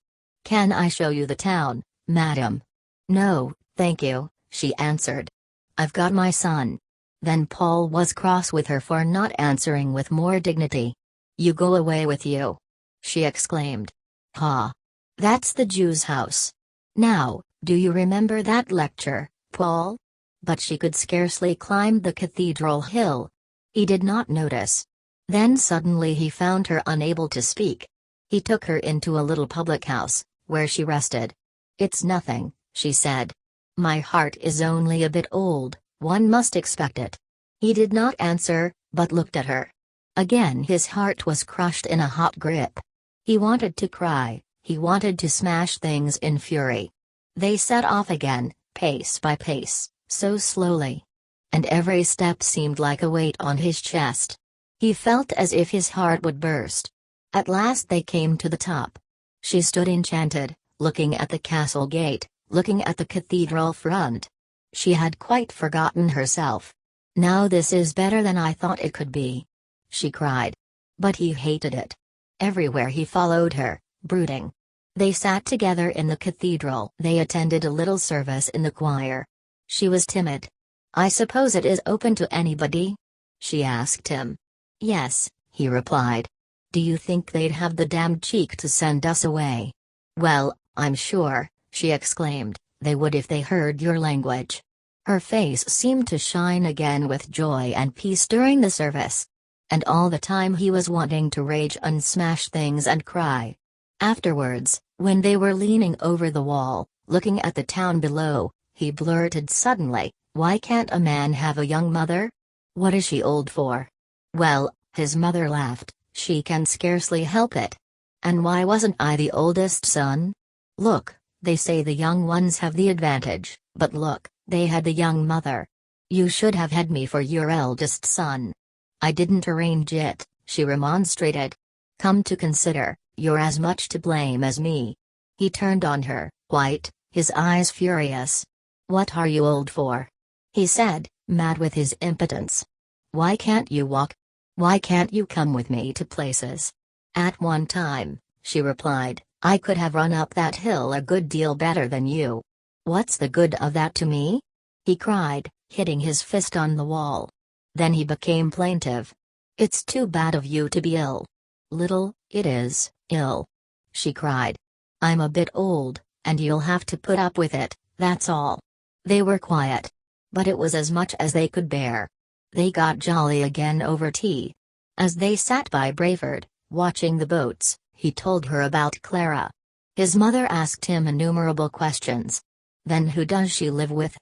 Can I show you the town, madam? No, thank you, she answered. I've got my son. Then Paul was cross with her for not answering with more dignity. You go away with you. She exclaimed. Ha! That's the Jew's house. Now, do you remember that lecture, Paul? But she could scarcely climb the cathedral hill. He did not notice. Then suddenly he found her unable to speak. He took her into a little public house, where she rested. It's nothing, she said. My heart is only a bit old, one must expect it. He did not answer, but looked at her. Again his heart was crushed in a hot grip. He wanted to cry, he wanted to smash things in fury. They set off again, pace by pace, so slowly. And every step seemed like a weight on his chest. He felt as if his heart would burst. At last they came to the top. She stood enchanted, looking at the castle gate, looking at the cathedral front. She had quite forgotten herself. Now this is better than I thought it could be. She cried. But he hated it. Everywhere he followed her, brooding. They sat together in the cathedral. They attended a little service in the choir. She was timid. I suppose it is open to anybody? She asked him. Yes, he replied. Do you think they'd have the damned cheek to send us away? Well, I'm sure, she exclaimed, they would if they heard your language. Her face seemed to shine again with joy and peace during the service. And all the time he was wanting to rage and smash things and cry. Afterwards, when they were leaning over the wall, looking at the town below, he blurted suddenly, why can't a man have a young mother? What is she old for? Well, his mother laughed, she can scarcely help it. And why wasn't I the oldest son? Look, they say the young ones have the advantage, but look, they had the young mother. You should have had me for your eldest son. I didn't arrange it, she remonstrated. Come to consider, you're as much to blame as me. He turned on her, white, his eyes furious. What are you old for? He said, mad with his impotence. Why can't you walk? Why can't you come with me to places? At one time, she replied, I could have run up that hill a good deal better than you. What's the good of that to me? He cried, hitting his fist on the wall. Then he became plaintive. It's too bad of you to be ill. Little, it is, ill. She cried. I'm a bit old, and you'll have to put up with it, that's all. They were quiet. But it was as much as they could bear. They got jolly again over tea. As they sat by Brayford, watching the boats, he told her about Clara. His mother asked him innumerable questions. Then who does she live with?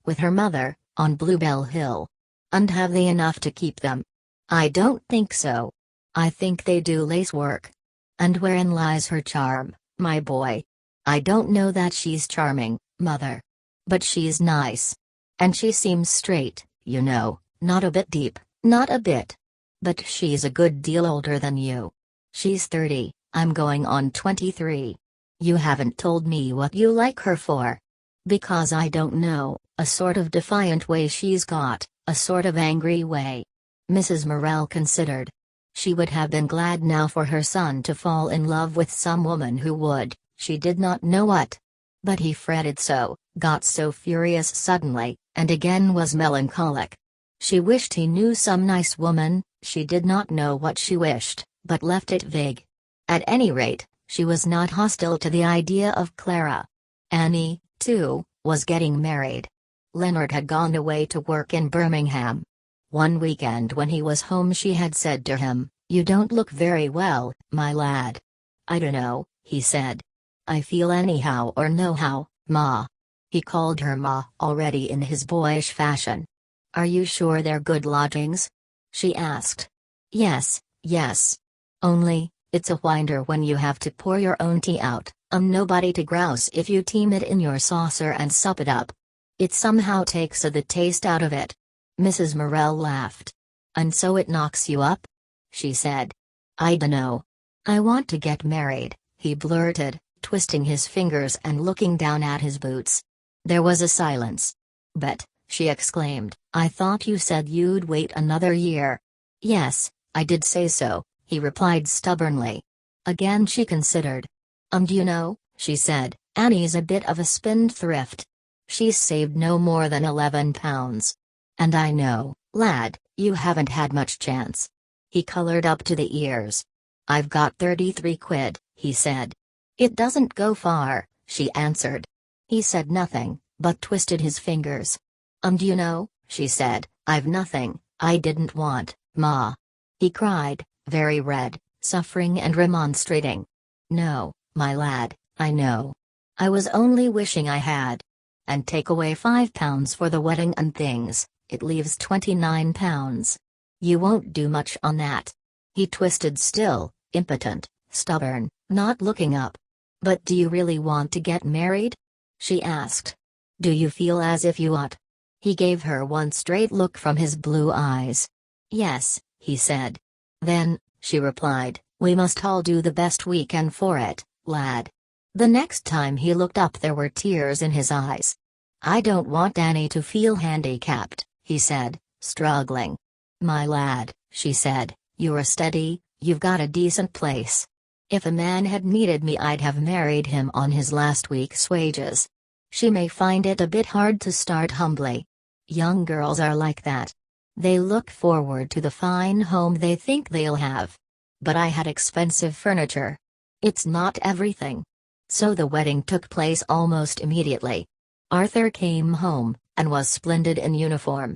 With her mother, on Bluebell Hill. And have they enough to keep them? I don't think so. I think they do lace work. And wherein lies her charm, my boy? I don't know that she's charming, mother. But she's nice. And she seems straight, you know, not a bit deep, not a bit. But she's a good deal older than you. She's 30, I'm going on 23. You haven't told me what you like her for. Because I don't know, a sort of defiant way she's got, a sort of angry way. Mrs. Morell considered. She would have been glad now for her son to fall in love with some woman who would, she did not know what. But he fretted so, got so furious suddenly, and again was melancholic. She wished he knew some nice woman, she did not know what she wished, but left it vague. At any rate, she was not hostile to the idea of Clara. Annie, too, was getting married. Leonard had gone away to work in Birmingham. One weekend when he was home she had said to him, "You don't look very well, my lad." I dunno, he said. I feel anyhow or nohow, Ma. He called her Ma already in his boyish fashion. Are you sure they're good lodgings? She asked. Yes, yes. Only, it's a winder when you have to pour your own tea out, nobody to grouse if you team it in your saucer and sup it up. It somehow takes the taste out of it. Mrs. Morel laughed. And so it knocks you up? She said. I dunno. I want to get married, he blurted, twisting his fingers and looking down at his boots. There was a silence. But, she exclaimed, I thought you said you'd wait another year. Yes, I did say so, he replied stubbornly. Again she considered. Do you know, she said, Annie's a bit of a spendthrift. She's saved no more than £11. And I know, lad, you haven't had much chance. He colored up to the ears. I've got 33 quid, he said. It doesn't go far, she answered. He said nothing, but twisted his fingers. Do you know, she said, I've nothing, I didn't want, Ma. He cried, very red, suffering and remonstrating. No, my lad, I know. I was only wishing I had. And take away £5 for the wedding and things, it leaves £29. You won't do much on that. He twisted still, impotent, stubborn, not looking up. But do you really want to get married? She asked. Do you feel as if you ought? He gave her one straight look from his blue eyes. Yes, he said. Then, she replied, we must all do the best we can for it, lad. The next time he looked up there were tears in his eyes. I don't want Annie to feel handicapped, he said, struggling. My lad, she said, you're steady, you've got a decent place. If a man had needed me I'd have married him on his last week's wages. She may find it a bit hard to start humbly. Young girls are like that. They look forward to the fine home they think they'll have. But I had expensive furniture. It's not everything. So the wedding took place almost immediately. Arthur came home, and was splendid in uniform.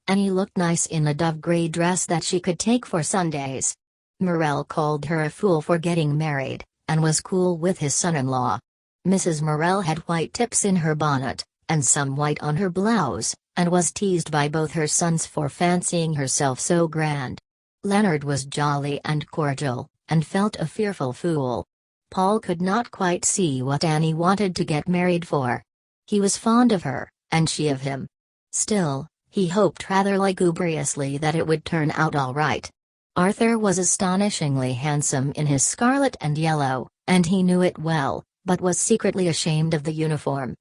Annie looked nice in a dove-grey dress that she could take for Sundays. Morel called her a fool for getting married, and was cool with his son-in-law. Mrs. Morel had white tips in her bonnet, and some white on her blouse, and was teased by both her sons for fancying herself so grand. Leonard was jolly and cordial, and felt a fearful fool. Paul could not quite see what Annie wanted to get married for. He was fond of her, and she of him. Still, he hoped rather lugubriously that it would turn out all right. Arthur was astonishingly handsome in his scarlet and yellow, and he knew it well, but was secretly ashamed of the uniform.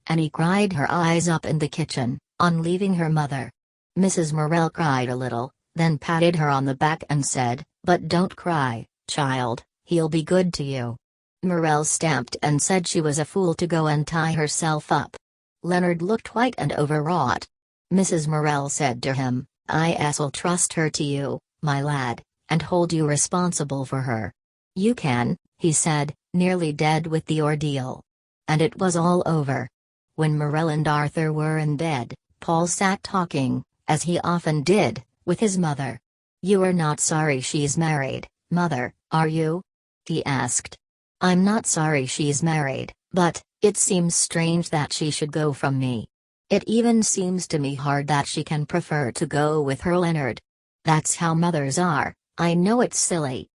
Annie cried her eyes up in the kitchen, on leaving her mother. Mrs. Morel cried a little, then patted her on the back and said, But don't cry, child, he'll be good to you. Morel stamped and said she was a fool to go and tie herself up. Leonard looked white and overwrought. Mrs. Morel said to him, I'll trust her to you, my lad, and hold you responsible for her. You can, he said, nearly dead with the ordeal. And it was all over. When Morel and Arthur were in bed, Paul sat talking, as he often did, with his mother. You are not sorry she's married, mother, are you? He asked. I'm not sorry she's married, but, it seems strange that she should go from me. It even seems to me hard that she can prefer to go with her Leonard. That's how mothers are, I know it's silly.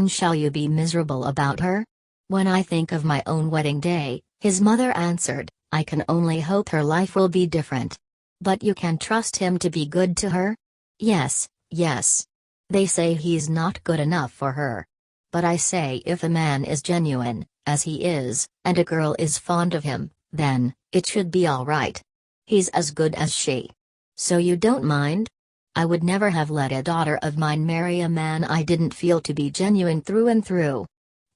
Shall you be miserable about her? When I think of my own wedding day, his mother answered, I can only hope her life will be different. But you can trust him to be good to her? Yes, yes. They say he's not good enough for her. But I say if a man is genuine, as he is, and a girl is fond of him, then, it should be all right. He's as good as she. So you don't mind? I would never have let a daughter of mine marry a man I didn't feel to be genuine through and through.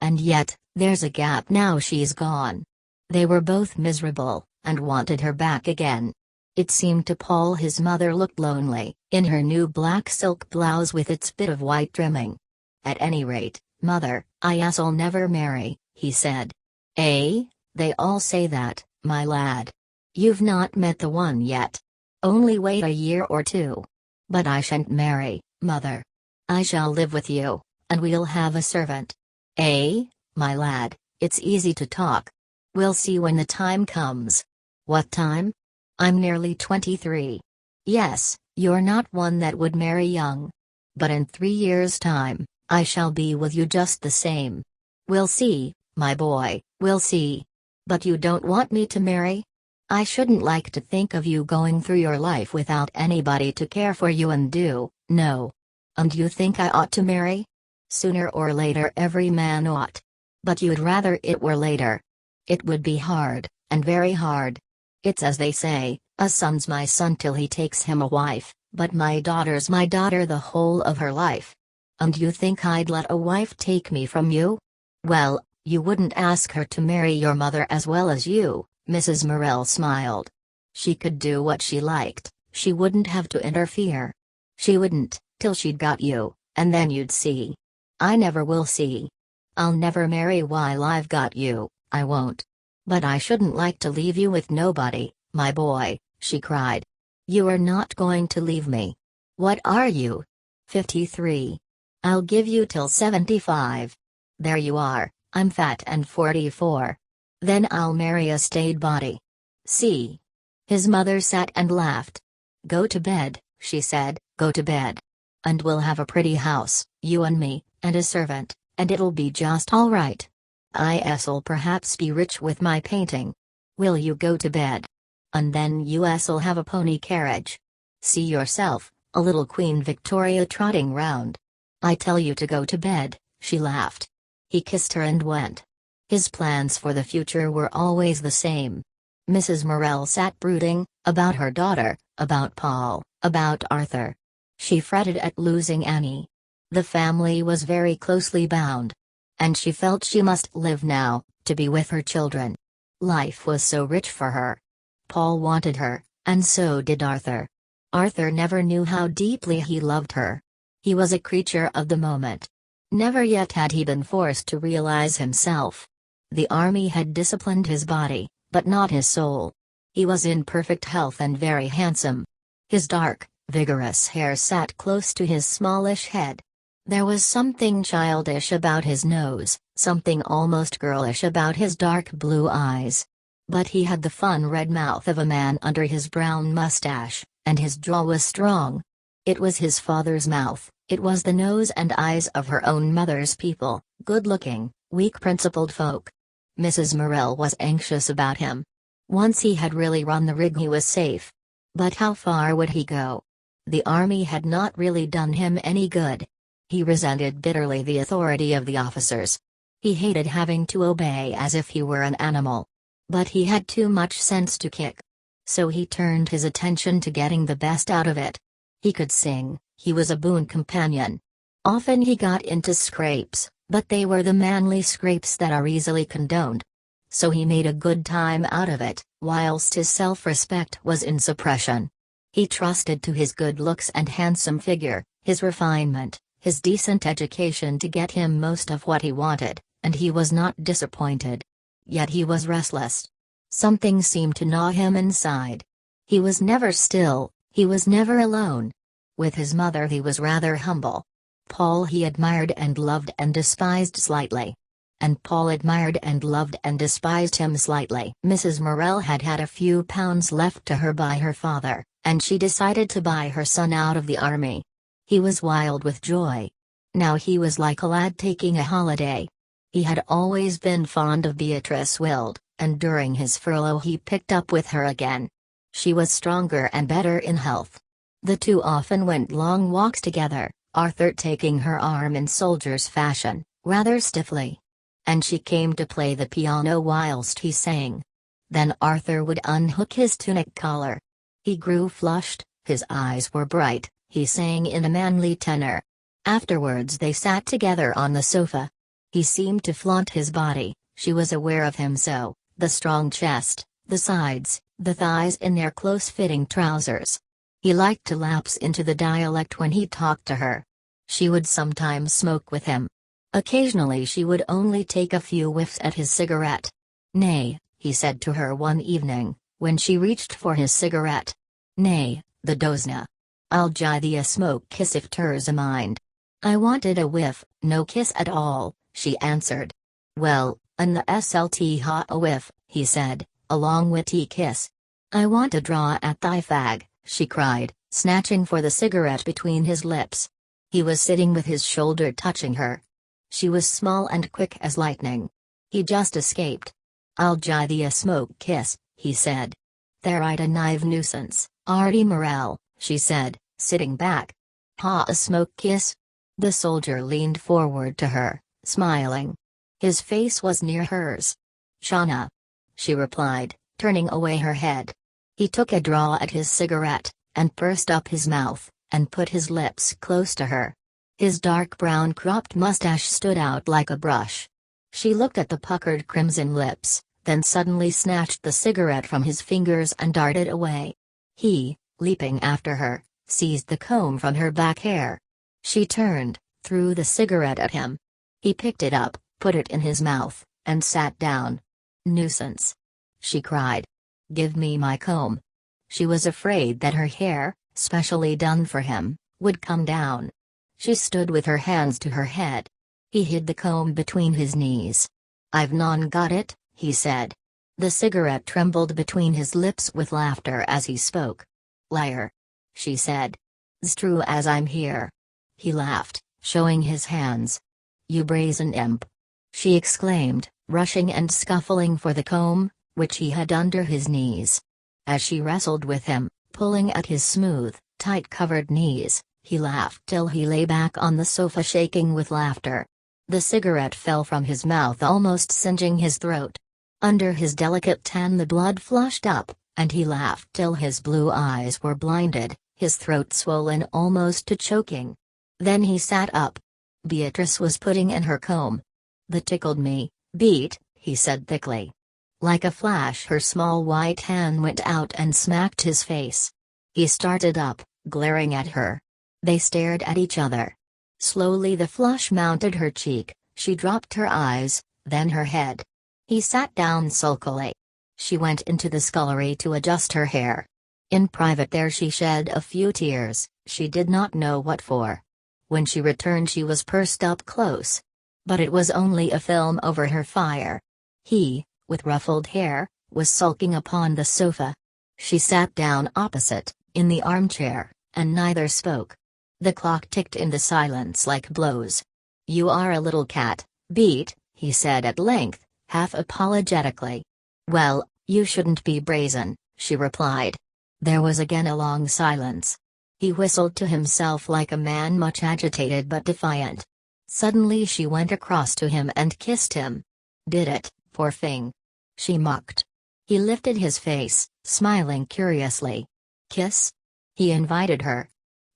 And yet, there's a gap now she's gone. They were both miserable, and wanted her back again. It seemed to Paul his mother looked lonely, in her new black silk blouse with its bit of white trimming. At any rate, mother, I'll never marry, he said. Eh? They all say that, my lad. You've not met the one yet. Only wait a year or two. But I shan't marry, mother. I shall live with you, and we'll have a servant. Eh? my lad, it's easy to talk. We'll see when the time comes. What time? I'm nearly 23. Yes, you're not one that would marry young. But in 3 years' time, I shall be with you just the same. We'll see, my boy, we'll see. But you don't want me to marry? I shouldn't like to think of you going through your life without anybody to care for you and do, no. And you think I ought to marry? Sooner or later every man ought. But you'd rather it were later. It would be hard, and very hard. It's as they say, a son's my son till he takes him a wife, but my daughter's my daughter the whole of her life. And you think I'd let a wife take me from you? Well, you wouldn't ask her to marry your mother as well as you, Mrs. Morell smiled. She could do what she liked, she wouldn't have to interfere. She wouldn't, till she'd got you, and then you'd see. I never will see. I'll never marry while I've got you, I won't. But I shouldn't like to leave you with nobody, my boy, she cried. You are not going to leave me. What are you? 53. I'll give you till 75. There you are, I'm fat and 44. Then I'll marry a staid body. See? His mother sat and laughed. Go to bed, she said, go to bed. And we'll have a pretty house, you and me, and a servant, and it'll be just all right. I'll perhaps be rich with my painting. Will you go to bed? And then you'll have a pony carriage. See yourself, a little Queen Victoria trotting round. I tell you to go to bed, she laughed. He kissed her and went. His plans for the future were always the same. Mrs. Morell sat brooding, about her daughter, about Paul, about Arthur. She fretted at losing Annie. The family was very closely bound. And she felt she must live now, to be with her children. Life was so rich for her. Paul wanted her, and so did Arthur. Arthur never knew how deeply he loved her. He was a creature of the moment. Never yet had he been forced to realize himself. The army had disciplined his body, but not his soul. He was in perfect health and very handsome. His dark, vigorous hair sat close to his smallish head. There was something childish about his nose, something almost girlish about his dark blue eyes. But he had the fun red mouth of a man under his brown mustache, and his jaw was strong. It was his father's mouth, it was the nose and eyes of her own mother's people, good-looking, weak-principled folk. Mrs. Morell was anxious about him. Once he had really run the rig he was safe. But how far would he go? The army had not really done him any good. He resented bitterly the authority of the officers. He hated having to obey as if he were an animal. But he had too much sense to kick. So he turned his attention to getting the best out of it. He could sing, he was a boon companion. Often he got into scrapes, but they were the manly scrapes that are easily condoned. So he made a good time out of it, whilst his self-respect was in suppression. He trusted to his good looks and handsome figure, his refinement, his decent education to get him most of what he wanted, and he was not disappointed. Yet he was restless. Something seemed to gnaw him inside. He was never still, he was never alone. With his mother he was rather humble. Paul he admired and loved and despised slightly. And Paul admired and loved and despised him slightly. Mrs. Morell had had a few pounds left to her by her father, and she decided to buy her son out of the army. He was wild with joy. Now he was like a lad taking a holiday. He had always been fond of Beatrice Wild, and during his furlough he picked up with her again. She was stronger and better in health. The two often went long walks together, Arthur taking her arm in soldier's fashion, rather stiffly. And she came to play the piano whilst he sang. Then Arthur would unhook his tunic collar. He grew flushed, his eyes were bright, he sang in a manly tenor. Afterwards they sat together on the sofa. He seemed to flaunt his body, she was aware of him so, the strong chest, the sides, the thighs in their close-fitting trousers. He liked to lapse into the dialect when he talked to her. She would sometimes smoke with him. Occasionally she would only take a few whiffs at his cigarette. "Nay," he said to her one evening, when she reached for his cigarette. "Nay, the dozna. I'll gie thee a smoke kiss if ter's a mind." I wanted a whiff, no kiss at all, she answered. "Well, and the SLT ha a whiff," he said, a long witty kiss. "I want to draw at thy fag," she cried, snatching for the cigarette between his lips. He was sitting with his shoulder touching her. She was small and quick as lightning. He just escaped. "I'll gie thee a smoke kiss," he said. "They're a knive nuisance, Artie Morel," she said, sitting back. "Ha, a smoke kiss?" The soldier leaned forward to her, smiling. His face was near hers. "Shauna," she replied, turning away her head. He took a draw at his cigarette, and pursed up his mouth, and put his lips close to her. His dark brown cropped mustache stood out like a brush. She looked at the puckered crimson lips, then suddenly snatched the cigarette from his fingers and darted away. He, leaping after her, seized the comb from her back hair. She turned, threw the cigarette at him. He picked it up, put it in his mouth, and sat down. "Nuisance!" she cried. "Give me my comb." She was afraid that her hair, specially done for him, would come down. She stood with her hands to her head. He hid the comb between his knees. "I've non got it," he said. The cigarette trembled between his lips with laughter as he spoke. "Liar," she said. "'S true as I'm here." He laughed, showing his hands. "You brazen imp!" she exclaimed, rushing and scuffling for the comb, which he had under his knees. As she wrestled with him, pulling at his smooth, tight-covered knees, he laughed till he lay back on the sofa shaking with laughter. The cigarette fell from his mouth, almost singeing his throat. Under his delicate tan the blood flushed up, and he laughed till his blue eyes were blinded, his throat swollen almost to choking. Then he sat up. Beatrice was putting in her comb. "That tickled me, Beat," he said thickly. Like a flash her small white hand went out and smacked his face. He started up, glaring at her. They stared at each other. Slowly the flush mounted her cheek, she dropped her eyes, then her head. He sat down sulkily. She went into the scullery to adjust her hair. In private there she shed a few tears, she did not know what for. When she returned she was pursed up close. But it was only a film over her fire. He, with ruffled hair, was sulking upon the sofa. She sat down opposite, in the armchair, and neither spoke. The clock ticked in the silence like blows. "You are a little cat, Beat," he said at length, half apologetically. "Well, you shouldn't be brazen," she replied. There was again a long silence. He whistled to himself like a man much agitated but defiant. Suddenly she went across to him and kissed him. "Did it, poor thing?" she mocked. He lifted his face, smiling curiously. "Kiss?" he invited her.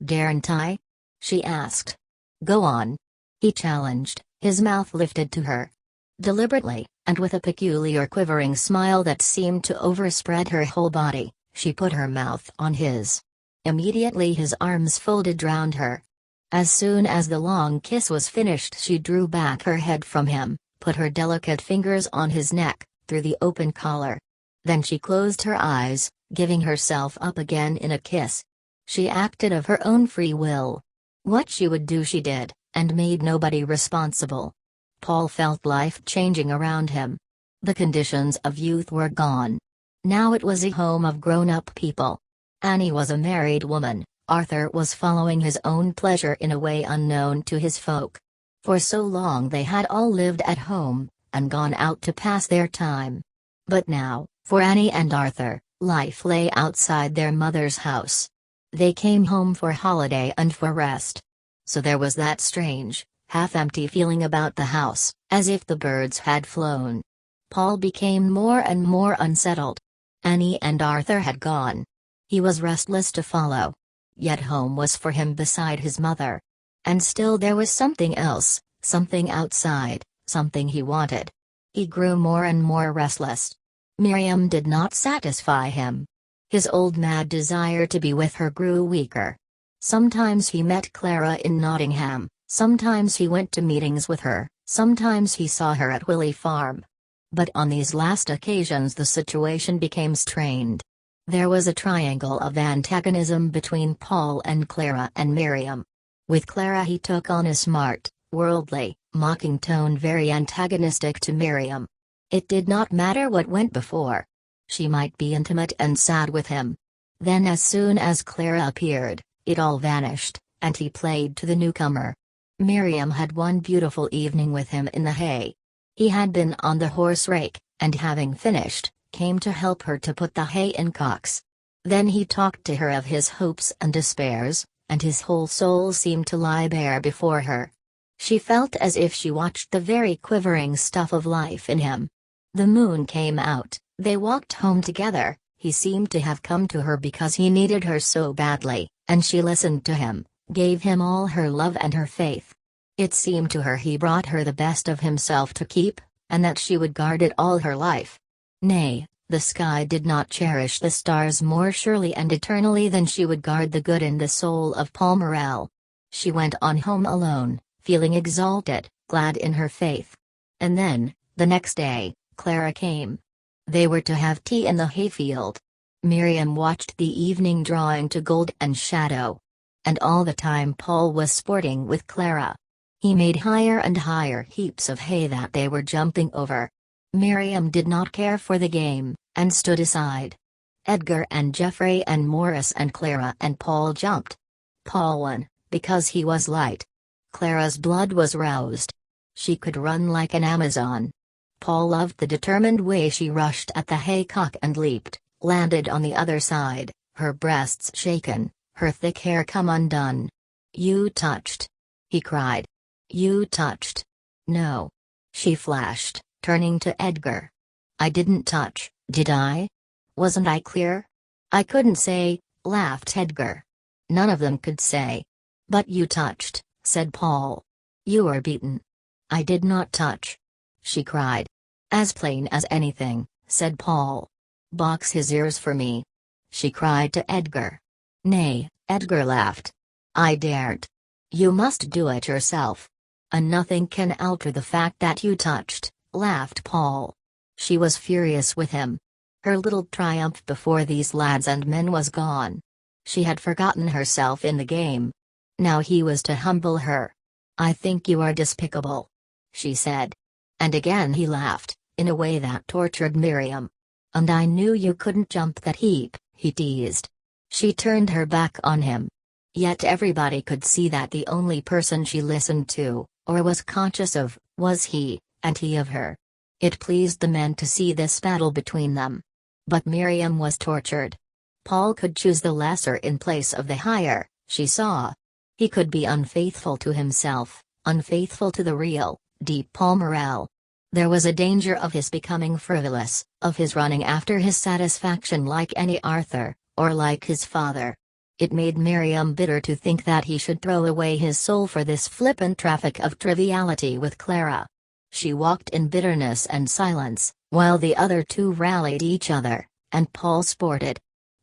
"Daren't I?" she asked. "Go on," he challenged, his mouth lifted to her. Deliberately, and with a peculiar quivering smile that seemed to overspread her whole body, she put her mouth on his. Immediately his arms folded round her. As soon as the long kiss was finished she drew back her head from him, put her delicate fingers on his neck, through the open collar. Then she closed her eyes, giving herself up again in a kiss. She acted of her own free will. What she would do she did, and made nobody responsible. Paul felt life changing around him. The conditions of youth were gone. Now it was a home of grown-up people. Annie was a married woman, Arthur was following his own pleasure in a way unknown to his folk. For so long they had all lived at home, and gone out to pass their time. But now, for Annie and Arthur, life lay outside their mother's house. They came home for holiday and for rest. So there was that strange, half-empty feeling about the house, as if the birds had flown. Paul became more and more unsettled. Annie and Arthur had gone. He was restless to follow. Yet home was for him beside his mother. And still there was something else, something outside, something he wanted. He grew more and more restless. Miriam did not satisfy him. His old mad desire to be with her grew weaker. Sometimes he met Clara in Nottingham, sometimes he went to meetings with her, sometimes he saw her at Willey Farm. But on these last occasions the situation became strained. There was a triangle of antagonism between Paul and Clara and Miriam. With Clara he took on a smart, worldly, mocking tone very antagonistic to Miriam. It did not matter what went before. She might be intimate and sad with him. Then as soon as Clara appeared, it all vanished, and he played to the newcomer. Miriam had one beautiful evening with him in the hay. He had been on the horse rake, and having finished, came to help her to put the hay in cocks. Then he talked to her of his hopes and despairs, and his whole soul seemed to lie bare before her. She felt as if she watched the very quivering stuff of life in him. The moon came out, they walked home together. He seemed to have come to her because he needed her so badly, and she listened to him, gave him all her love and her faith. It seemed to her he brought her the best of himself to keep, and that she would guard it all her life. Nay, the sky did not cherish the stars more surely and eternally than she would guard the good in the soul of Paul Morel. She went on home alone, feeling exalted, glad in her faith. And then, the next day, Clara came. They were to have tea in the hayfield. Miriam watched the evening drawing to gold and shadow. And all the time Paul was sporting with Clara. He made higher and higher heaps of hay that they were jumping over. Miriam did not care for the game, and stood aside. Edgar and Geoffrey and Morris and Clara and Paul jumped. Paul won, because he was light. Clara's blood was roused. She could run like an Amazon. Paul loved the determined way she rushed at the haycock and leaped, landed on the other side, her breasts shaken, her thick hair come undone. "You touched!" he cried. "You touched!" "No." She flashed, turning to Edgar. "I didn't touch, did I? Wasn't I clear?" "I couldn't say," laughed Edgar. "None of them could say." "But you touched," said Paul. "You were beaten." "I did not touch," she cried. "As plain as anything," said Paul. "Box his ears for me," she cried to Edgar. "Nay," Edgar laughed. "I daren't. You must do it yourself. And nothing can alter the fact that you touched," laughed Paul. She was furious with him. Her little triumph before these lads and men was gone. She had forgotten herself in the game. Now he was to humble her. "I think you are despicable," she said. And again he laughed, in a way that tortured Miriam. "And I knew you couldn't jump that heap," he teased. She turned her back on him. Yet everybody could see that the only person she listened to, or was conscious of, was he, and he of her. It pleased the men to see this battle between them. But Miriam was tortured. Paul could choose the lesser in place of the higher, she saw. He could be unfaithful to himself, unfaithful to the real, deep Paul Morel. There was a danger of his becoming frivolous, of his running after his satisfaction like any Arthur, or like his father. It made Miriam bitter to think that he should throw away his soul for this flippant traffic of triviality with Clara. She walked in bitterness and silence, while the other two rallied each other, and Paul sported.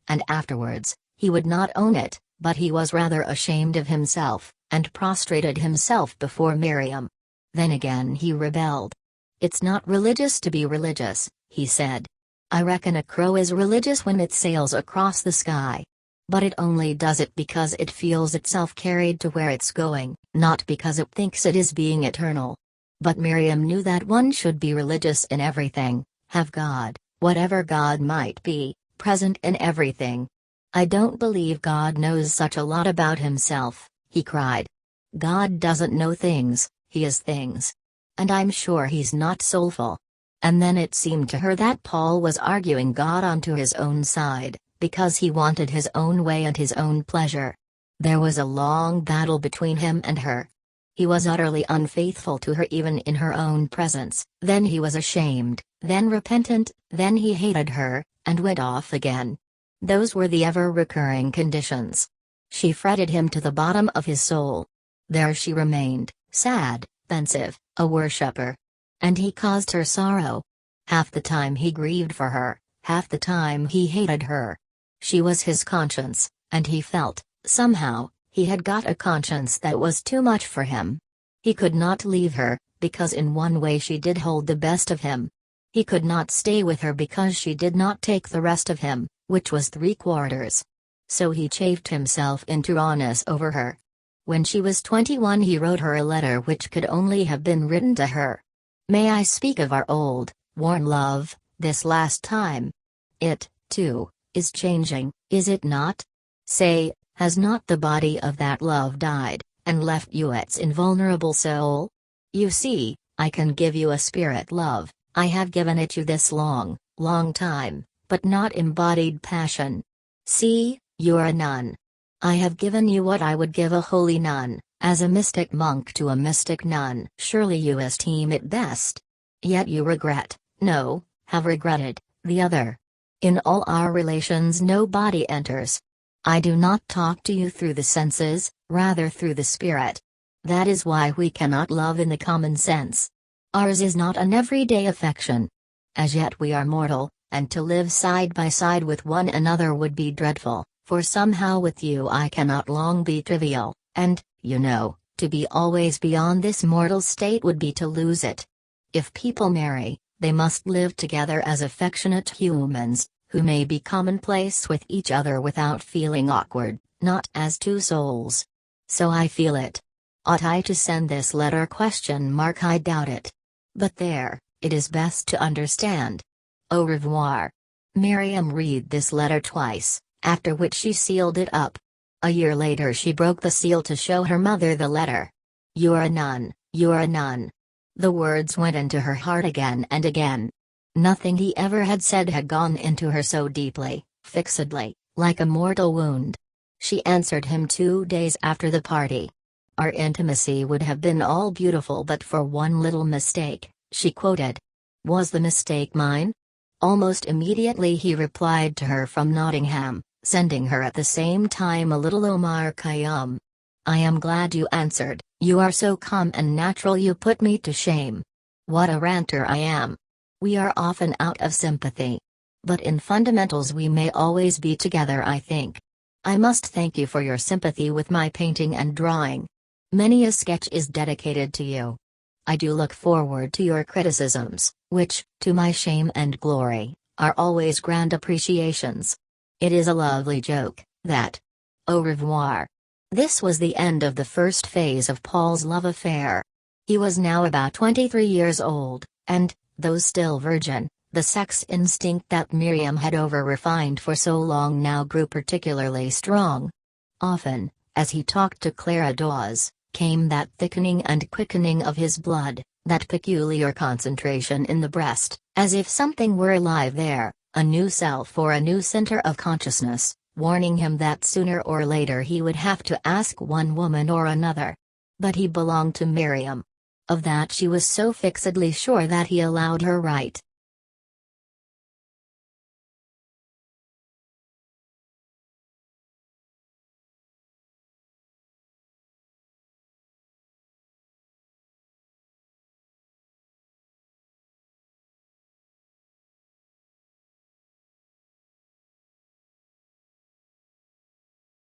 And afterwards, he would not own it, but he was rather ashamed of himself, and prostrated himself before Miriam. Then again he rebelled. "It's not religious to be religious," he said. "I reckon a crow is religious when it sails across the sky. But it only does it because it feels itself carried to where it's going, not because it thinks it is being eternal." But Miriam knew that one should be religious in everything, have God, whatever God might be, present in everything. "I don't believe God knows such a lot about himself," he cried. "God doesn't know things, he is things. And I'm sure he's not soulful." And then it seemed to her that Paul was arguing God onto his own side, because he wanted his own way and his own pleasure. There was a long battle between him and her. He was utterly unfaithful to her even in her own presence, then he was ashamed, then repentant, then he hated her, and went off again. Those were the ever-recurring conditions. She fretted him to the bottom of his soul. There she remained, sad, pensive, a worshipper. And he caused her sorrow. Half the time he grieved for her, half the time he hated her. She was his conscience, and he felt, somehow, he had got a conscience that was too much for him. He could not leave her, because in one way she did hold the best of him. He could not stay with her because she did not take the rest of him, which was 3/4. So he chafed himself into rawness over her. When she was 21 he wrote her a letter which could only have been written to her. May I speak of our old, worn love, this last time? It, too, is changing, is it not? Say, has not the body of that love died, and left you its invulnerable soul? You see, I can give you a spirit love, I have given it you this long, long time, but not embodied passion. See, you're a nun. I have given you what I would give a holy nun, as a mystic monk to a mystic nun. Surely you esteem it best. Yet you regret, no, have regretted, the other. In all our relations no body enters. I do not talk to you through the senses, rather through the spirit. That is why we cannot love in the common sense. Ours is not an everyday affection. As yet we are mortal, and to live side by side with one another would be dreadful, for somehow with you I cannot long be trivial, and, you know, to be always beyond this mortal state would be to lose it. If people marry, they must live together as affectionate humans, who may be commonplace with each other without feeling awkward, not as two souls. So I feel it. Ought I to send this letter? I doubt it. But there, it is best to understand. Au revoir. Miriam read this letter twice, after which she sealed it up. A year later she broke the seal to show her mother the letter. You're a nun, you're a nun. The words went into her heart again and again. Nothing he ever had said had gone into her so deeply, fixedly, like a mortal wound. She answered him 2 days after the party. Our intimacy would have been all beautiful but for one little mistake, she quoted. Was the mistake mine? Almost immediately he replied to her from Nottingham, sending her at the same time a little Omar Khayyam. I am glad you answered, you are so calm and natural you put me to shame. What a ranter I am. We are often out of sympathy. But in fundamentals we may always be together, I think. I must thank you for your sympathy with my painting and drawing. Many a sketch is dedicated to you. I do look forward to your criticisms, which, to my shame and glory, are always grand appreciations. It is a lovely joke, that. Au revoir. This was the end of the first phase of Paul's love affair. He was now about 23 years old, and, though still virgin, the sex instinct that Miriam had over-refined for so long now grew particularly strong. Often, as he talked to Clara Dawes, came that thickening and quickening of his blood, that peculiar concentration in the breast, as if something were alive there, a new self or a new center of consciousness, warning him that sooner or later he would have to ask one woman or another. But he belonged to Miriam. Of that she was so fixedly sure that he allowed her right.